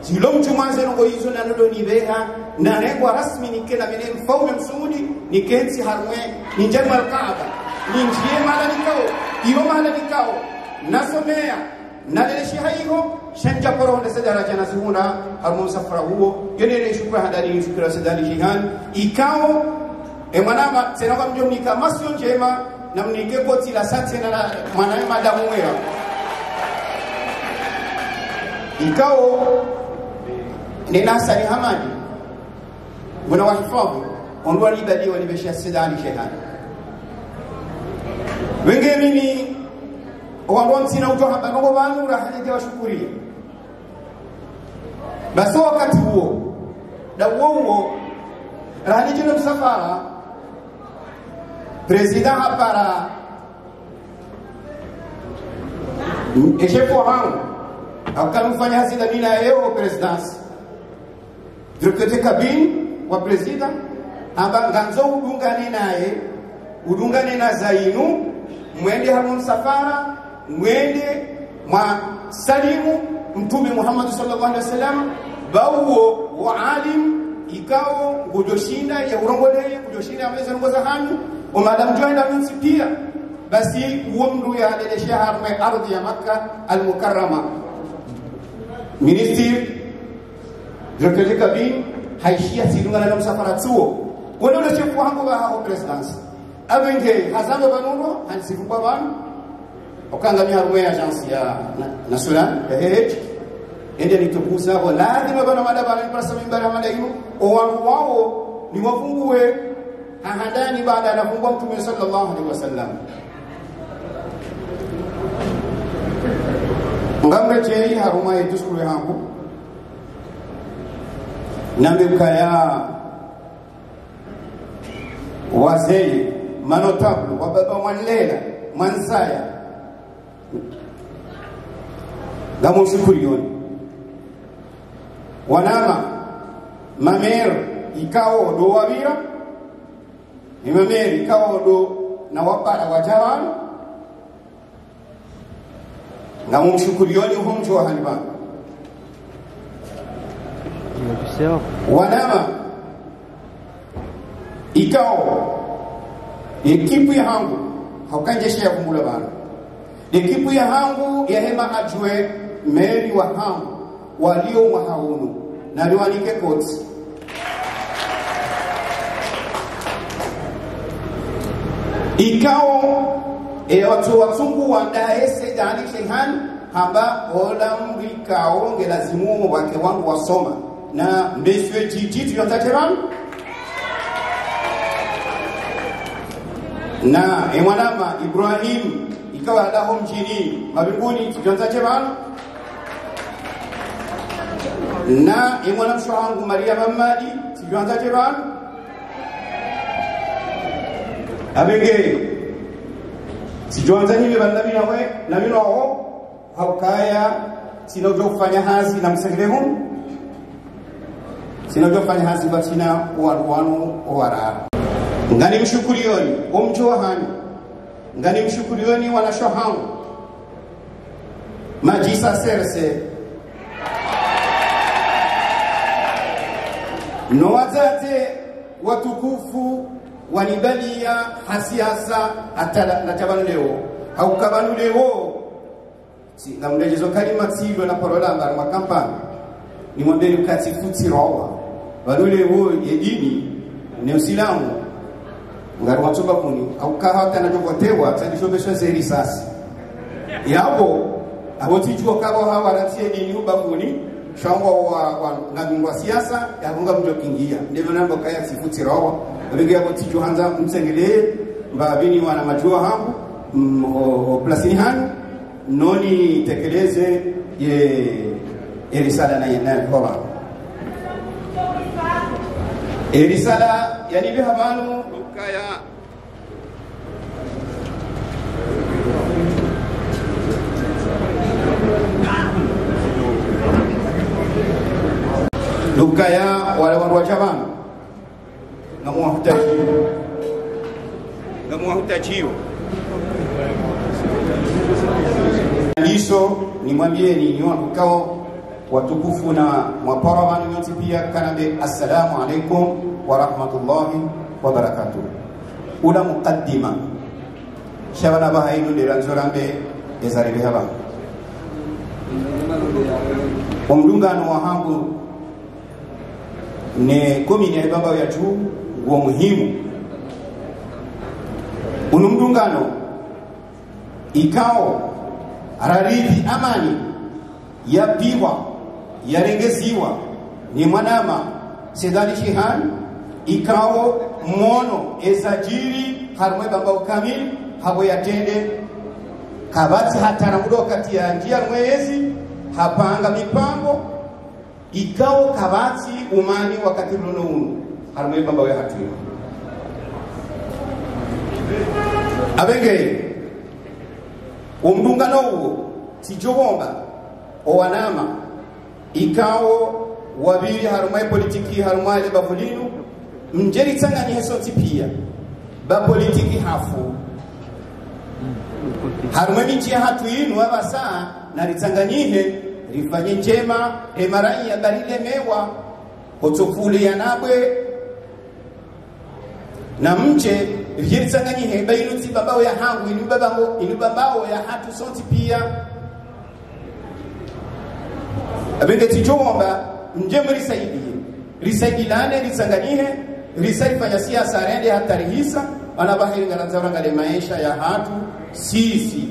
zilo mchumanze ngo hizo na ndo nibeha na rekwa rasmi nikena bene mfaume msudi nikensi harwe ni jema Kaaba ni njie mala nikao iyo mala nikao nasomea naleleshi haiho shanja poro na sadara jana suhuna harmo safara huo yenele shukra hadari shukra sadali jihan ikao emanama senawa mjomni kama sio njema na mnike koti la sante na mwanae madamu wea ikao nina sari hamadi mwana wahifadhi onwa libadi walibesha sadali jihan wenge mimi wangonzi na utoha bago banu rahani wa shukuri basi wakati huo da huo rahani jina msafara president hapara echefu wangu akamfanya hasida nina yeo presidence direkte kabini wa president aba nganzo udungane naye udungane na Zainu mwende hamu msafara mwende mwa salimu mtume Muhammad sallallahu alaihi wasallam bawo wa alim ikao kujoshinda ya urongoleye kujoshinda ameza ngoza hanyu o madam joinda msipia basi uomru ya lele shahar mai ardhi ya Makkah al-Mukarrama ministri Dr. Kabin haishia sidunga na msafara tuo wala ule chefu hangu wa hao presidents abenge hazanga banuno hansifu kwa banu okangamia rume agence ya national ende nitukuza kwa lazima bana madaba ni prasa mimbara madaimu owangu wao ni wafungue ahadani baada ya kufungua mtume sallallahu alaihi wasallam ngambe chei haruma yetu shule yangu nambe kaya wazee manotablu wababa mwanlela mansaya gamu shukurioni wanama mamer ikao do wabira ni mamer ikao do na wapara wajawan gamu shukurioni humjo haniba wanama ikao ekipu ya hangu haukanjesha ya kumula bana ekipu ya hangu ya hema ajwe meri wa hangu walio mahaunu na liwanike koti ikao watu watungu wandae sedani shehan hamba ola mrikao ngelazimu wake wangu wasoma na mbeswe jiji tuyotateran na mwanama Ibrahim ikawa adaho mjini mabinguni tuyotateran na mwana mshangu Maria Mamadi tuyotateran abenge sijuanza nini bandami nawe na mimi wao haukaya sinojo kufanya hazi na msengelemu sinojo kufanya hazi batina wanu wara ngani mshukurioni omjo hani ngani mshukurioni wana shohangu majisa serse no wazate watukufu wanibalia hasiasa hata na tabanu leo au kabanu leo si na mrejezo kalima tilo na parola ngara makampani ni mwambeni ukati futi rowa walule wo yedini ni usilamu ngara watoba kuni au kahata na jokotewa tadishobesha zeri sasi yabo abotijua kabo hawa ratie dini ubakuni shangwa wa ngabingwa siasa yabunga mjokingia ndivyo namba kaya sifuti rowa Abenge abotiju hanza msengele mbabini wana majua hangu plasini hangu noni tekeleze ye erisala na yena hoba erisala yani bihamanu lukaya wale wandu wachabanu ngamuahutajiwa Niso ni mwambieni ni wakao watukufu na mwapara wanu yote pia kanambe assalamu alaikum wa rahmatullahi wa barakatuh. Una muqaddima shabana bahailu liranzorambe ezaribe haba omdungano wa hangu ne komini ya baba ya juu wa muhimu unumdungano ikao ararithi amani ya piwa ya rengeziwa ni mwanama sedali shihan ikao mono esajiri harmwe baba ukamili habo yatende kabati hatana mudo kati ya njia mwezi hapanga mipango ikao kabati umani wakati luno harmwe baba ya hatiwa abenge umdungano huo sijobomba owanama ikao wabiri harumai politiki harumai bafulinu mjeri tangani heso tipia ba politiki hafu harumamichi hatu inu waba saa na ritsanganyihe rifanye njema emarai ya barile mewa kotofuli ya nabwe na mche ritsanganyihe bainuti babao ya hangu inu babao ya hatu sonti pia abenge tichomba njema risaidilane ritsanganyihe risaifanya siasa rende hatarihisa anabahiri ngalanzarangale maisha ya hatu sisi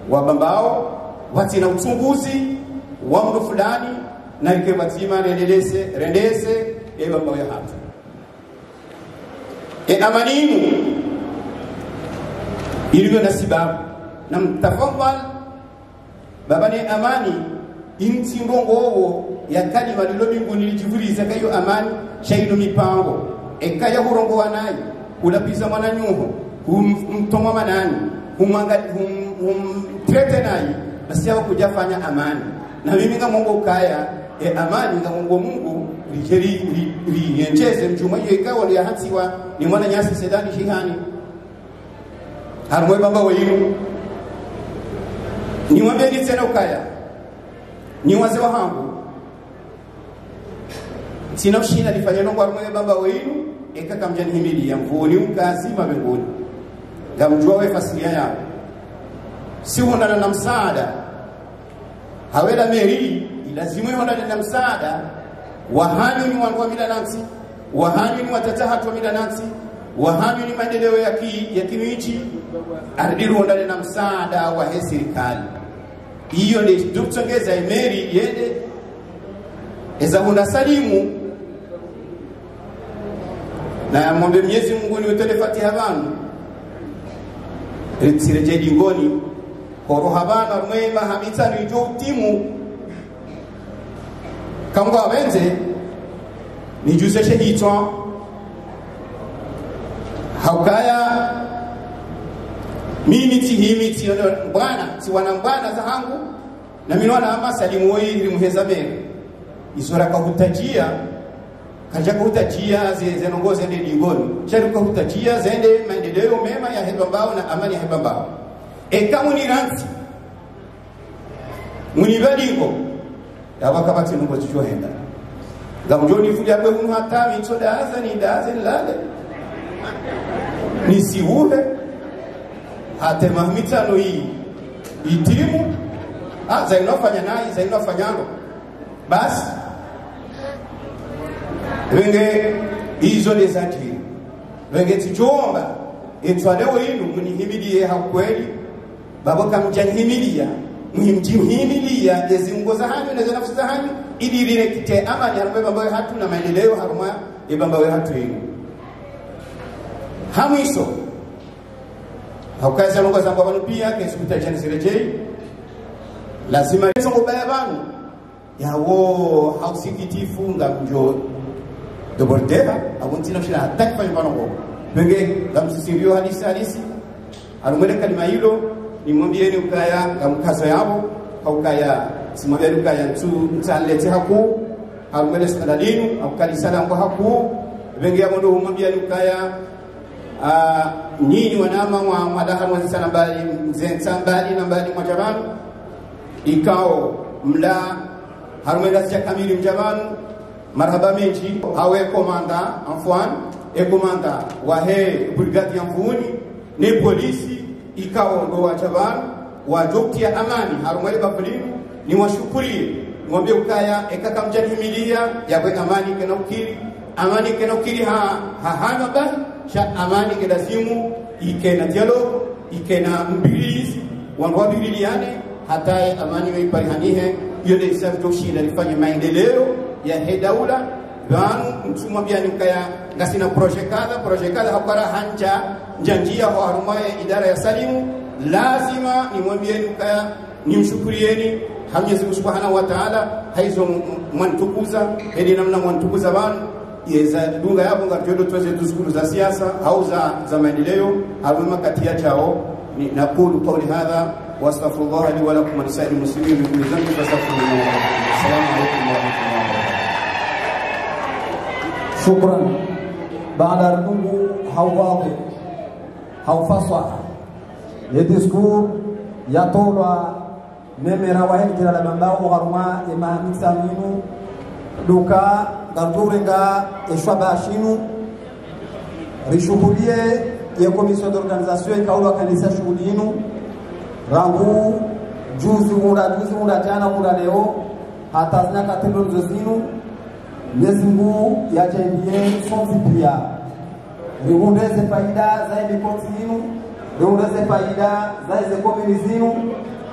wabambao watina uchunguzi wa mtu fulani na ike watima rendese bambao ya hatu amaninu ilivyo na sababu na mtafadhal baba ni amani inti ndongo ya kalima lilobinguni lijivuriza kayo amani shaino mipango ekaya hurongo wanayi ulapisa mwana nyuho mtoma manani trete nayi basi yao kujafanya amani na mimi nga Mungu ukaya amani nga Mungu riencheze mjuma hiyo ikawa ya hatiwa ni mwana nyasi sedani shihani harumwe baba wenu ni mwambie ni tena ukaya ni wazee wa hangu sina ushina nifanya nongo harumwe baba wenu ekaka mjani himili ya mvuni ukazima mbinguni ngamjua we fasiria yao si huondana na msaada hawela meri ilazimu huondana na msaada wahanyu ni wangu wa milanansi wahanyu ni watatahatu wa milanansi wahanyu ni maendeleo ya kimichi ardiru huondana na msaada wa serikali hiyo ni duktongeza meri yende eza hunda salimu na mwombe Mwenyezi Mungu ni utele Fatiha banu ritsire dingoni horo habana mwema hamita ni jo timu kangwa wenze ni juse shehito haukaya mimi tihimiti bwana si wana bwana za hangu na mimi wana ama salimu woi limuheza mbele isora kahutajia kaja kuhutajia zenongoze ndeni dingoni shari kuhutajia zende maendeleo mema ya hebambao na amani ya hebambao kama ni ranti munibadingo yabakabati nungo tujohenda ngamjoni fulia kwa hunu hata mito daza ni lale nisiuhe hata mahmitano hii itimu zainofanya nayi zainofanyano basi wenge hizo ni zati wenge tichomba etwalewo inu munihimilie hakweli baba kamjahimilia muhimjihimilia ezingoza hanyu na nafsi za hanyu ili direkte amani harumwe baba hatu na maendeleo haruma baba hatu inu hamiso haukaza ngo za baba pia kesi kutajana sirejei lazima hizo ngobaya banu yawo hausikitifu ngamjo dobordera abuntina shina attack fanya banongo benge ngamsisirio hadisi arumwele kalima hilo nimwambieni ukaya ngamkaza yabo haukaya simwambie ukaya mtalete haku arumwele saladinu au kalisala ngo haku benge yabo ndo umwambie ukaya nyinyi wanama wa madaha mwanzi sana bali mzenza mbali na mbali mwa jabanu ikao mla harumwele cha kamili mjabanu marhaba meji hawe komanda Anfwan komanda wahe brigade ya mvuni ne polisi ikao ndo wa jabanu wa jokti ya amani harumwele bafulinu ni washukurie ngombe ukaya ekaka mjanimilia yawe amani kenokiri hana bali sha amani kelazimu ikena dialogue ikena mbilizi wangwabiliane hata amani meiparihanihe yole isafi toshida lifanye maendeleo ya hedaula banu mtumwa bia nikaya ngasina projet kada hapara hanja njanjia kwa harumaye idara ya salimu lazima nimwambie nikaya nimshukurieni Mwenyezi Mungu Subhanahu wa Ta'ala haizo mwantukuza hadi namna mwantukuza banu yeza dunga yapo ngatodo tuweze tuskulu za siasa au za maendeleo haruma katia chao ni nakulu kauli hadha wastaghfirullah li wa lakum wa lisa'il muslimin min kulli dhanbin fastaghfiruhu. Assalamu alaykum wa rahmatullahi wa barakatuh. Shukran. Baada ya ndugu hawadi haufaswa le discours ya tolwa memera wa hekira la bambao haruma Imam Saminu duka ganturenga eshwabashinu rishuhulie ya commission d'organisation ikaulwa kanisa shughuli yenu rangu juzi munda jana munda leo hata zina katendo nzozinu Mwezingu ya jendie sonzi pia riundeze faida za mikoti yenu riundeze faida za hizo komini zinu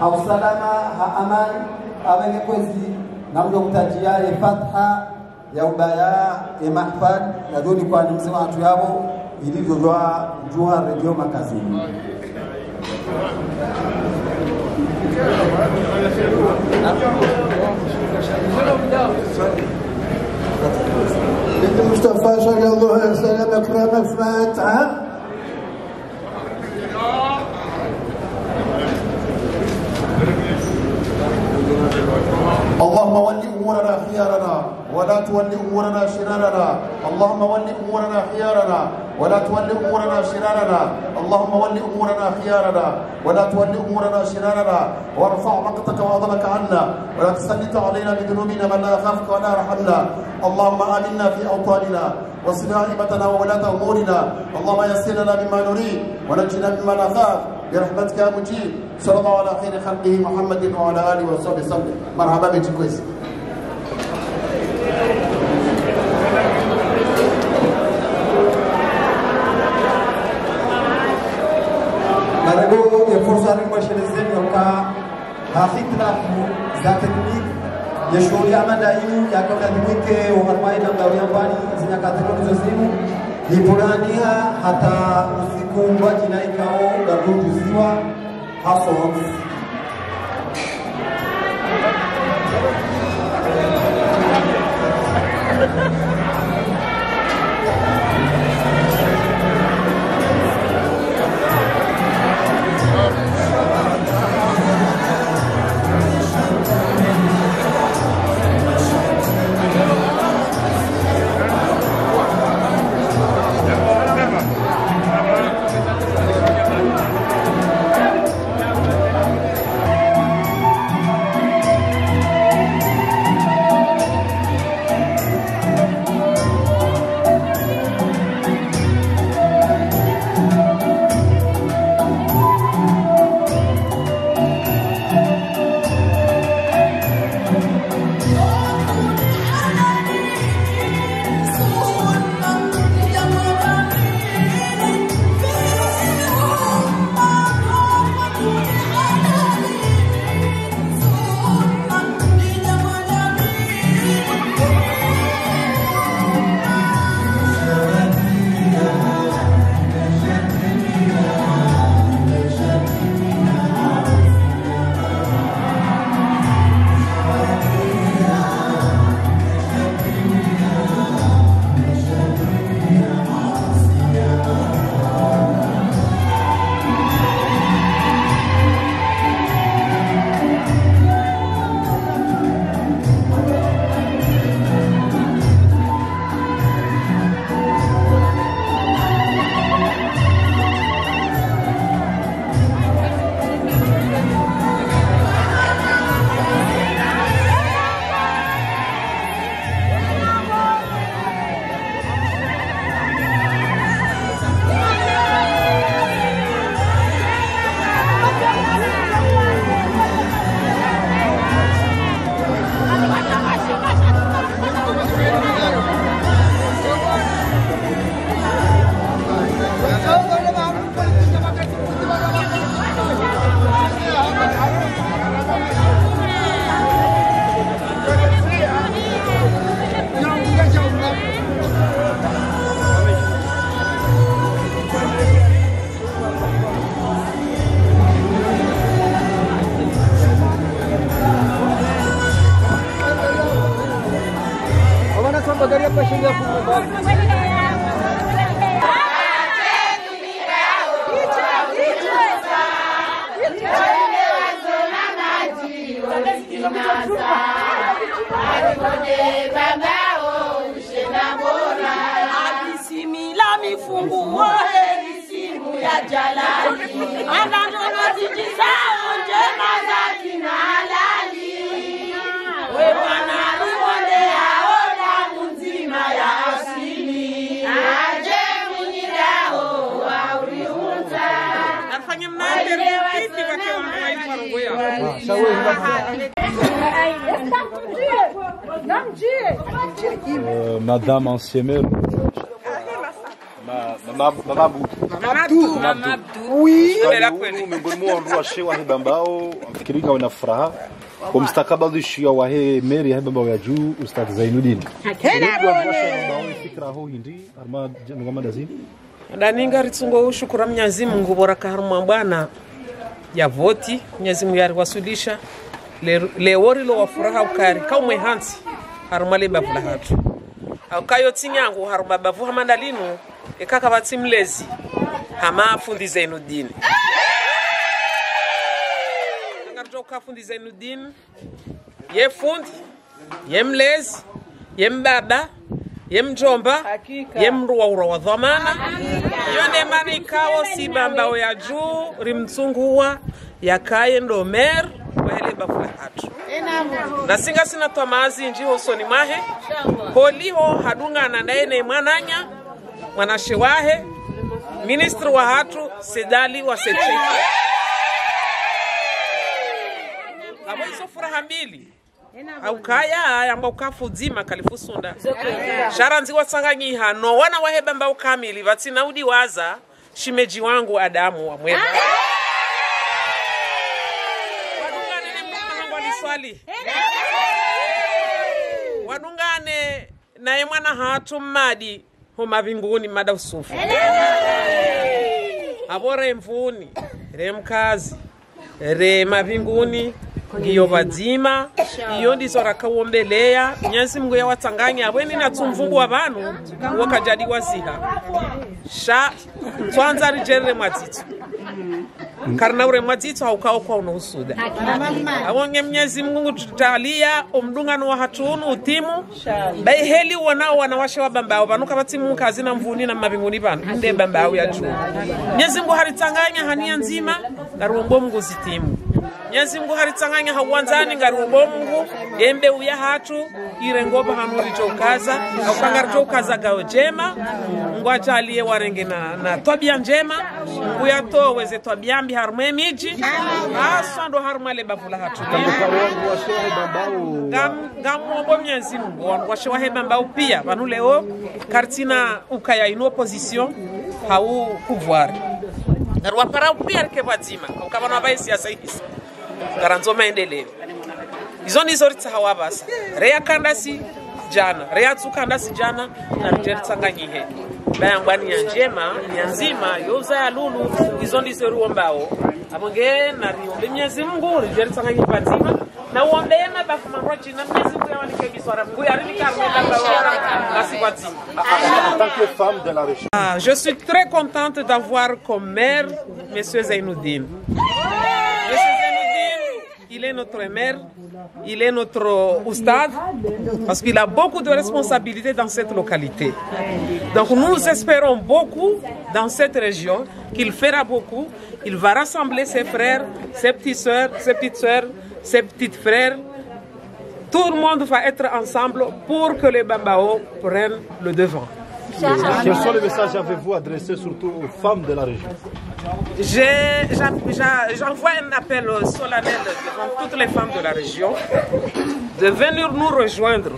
hausalama ha amani awenge kwezi na mdo kutajia ya fatha ya ubaya ya mahfad na doni kwa nimse watu yabo ilivyodoa Juha Radio Makazini. مصطفى صلى الله عليه وسلم أكرم الفاتحة. اللهم ول امورنا خيارنا ولا تول امورنا شرارنا اللهم ول امورنا خيارنا ولا تول امورنا شرارنا اللهم ول امورنا خيارنا ولا تول امورنا شرارنا وارفع مقتك وغضبك عنا ولا تسلط علينا بذنوبنا من لا يخافك ولا يرحمنا اللهم امنا في اوطاننا واصلح عاقبتنا وولاة امورنا اللهم يسر لنا مما نريد ونجنا مما نخاف برحمتك يا مجيب صلى الله على خير خلقه محمد وعلى اله وصحبه وسلم. مرحبا بك كويس. Marego ya fursa rimba shelezeni yoka hafitlafu za tekniki ya shughuli ama daimu ya kabla dimike uharmai na mdawi ambani zina kategori zozimu hipuraniha hata usiku mbaji na ikao garudu ziwa haso Abisimila mifungu wohe isimu ya jalali. riziki zao njema za kina halali. We Bwana ruondea damu nzima ya asili. Aje mwenyidao wa uliunza. Afanye mnaendelea kipi wakiongea ili warongoya. Madame ancien maire. Mamadou. Oui. Miongoni mwa washe wa Hebambao mfikirika wana furaha kwa mustakabali shia wa meri ya Hebambao ya juu Ustadh Zainuddin. Fikra ho hindi arma ngoma dazini. Ndaninga ritsungo ushukura Mwenyezi Mungu boraka haruma bwana ya voti Mwenyezi Mungu yariwasulisha lewori lo wa furaha ukari kaumwe hansi haruma le bavula hatu aukayo tinyangu haruma bavu hamandalinu ekaka batsimlezi hama fundi Zainuddin ngarjoka fundi Zainuddin ye fundi ye mlezi ye mbaba ye mjomba ye mruwa wa dhamana yone mani kawo si Bambao ya juu rimtsunguwa yakaye ndo mer wahele bavula hatu na singa sina tomazi nji hosoni mahe holiho hadunga nandaene mwananya mwanashewahe ministri wa hatu sedali wa setrika abo iso furaha mbili au kaya yamba ukafuzima kalifusunda sharanzi wasanganyi hano wana wa Hebambao kamili vatina udi waza shimeji wangu Adamu wa mwema swali wadungane naye mwana hatu mmadi homa vinguni mada usufu abore mvuni re mkazi re mavinguni ngiyo vadzima iyo ndizo rakawombelea Mwenyezi Mungu yawatsanganya abweni na tsumvungu wa vanhu wakajadi waziha sha twanza rijerere mwadzitso karna ure mwadzitso haukao kwa unohusuda awonge Mwenyezi Mungu tutalia omdungano wa hatunu utimu baiheli wanao wanawashe wa Bambao banuka batimu kazi na mvuni na mavinguni banu nde Bambao ya juu Mwenyezi Mungu haritsanganya hania nzima ngaruombo Mungu zitimu Mwenyezi Mungu haritsanganya hawanzani ngaruombo Mungu embe uya hatu irengoba hanuri chokaza au kangarjo kaza gao jema ngwajalie warenge na tabia njema nguya to weze tabia mbi harumwe miji asando harumale bavula hatu gamombo Mwenyezi Mungu washe wa Hebambao pia banu leo kartina ukaya ino opposition hau pouvoir ngarwa para pia ke vadzima ukabana bai siasa hizi garanzo maendeleo izo ndizo ritsahawa basa reya kandasi jana reya tsukandasi jana na ritertsanganyihe bayangwani ya njema ya nzima yoza ya lulu izo ndizo ruombao abonge na riombe Mwenyezi Mungu ritertsanganyihe vadzima na uombema bafuma roji na Mwenyezi Mungu yawanike biswara Mungu yarinikarmela kasi vadzima. En tant que femme de la région. Je suis très contente d'avoir comme maire monsieur Zainuddin. Monsieur Zainuddin, il est notre maire, il est notre oustad, parce qu'il a beaucoup de responsabilités dans cette localité. Donc nous espérons beaucoup dans cette région, qu'il fera beaucoup, il va rassembler ses frères, ses petites sœurs, ses petits frères. Tout le monde va être ensemble pour que les Bambao prennent le devant. Quels sont les messages avez-vous adressés surtout aux femmes de la région? J'envoie un appel solennel devant toutes les femmes de la région de venir nous rejoindre.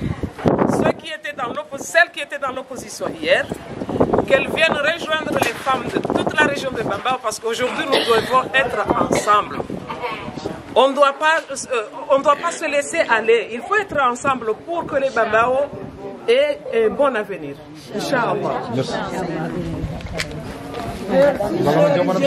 Celles qui étaient dans l'opposition hier, qu'elles viennent rejoindre les femmes de toute la région de Bambao parce qu'aujourd'hui nous devons être ensemble. On ne doit pas se laisser aller. Il faut être ensemble pour que les Bambao aient un bon avenir. Inch'Allah. Merci.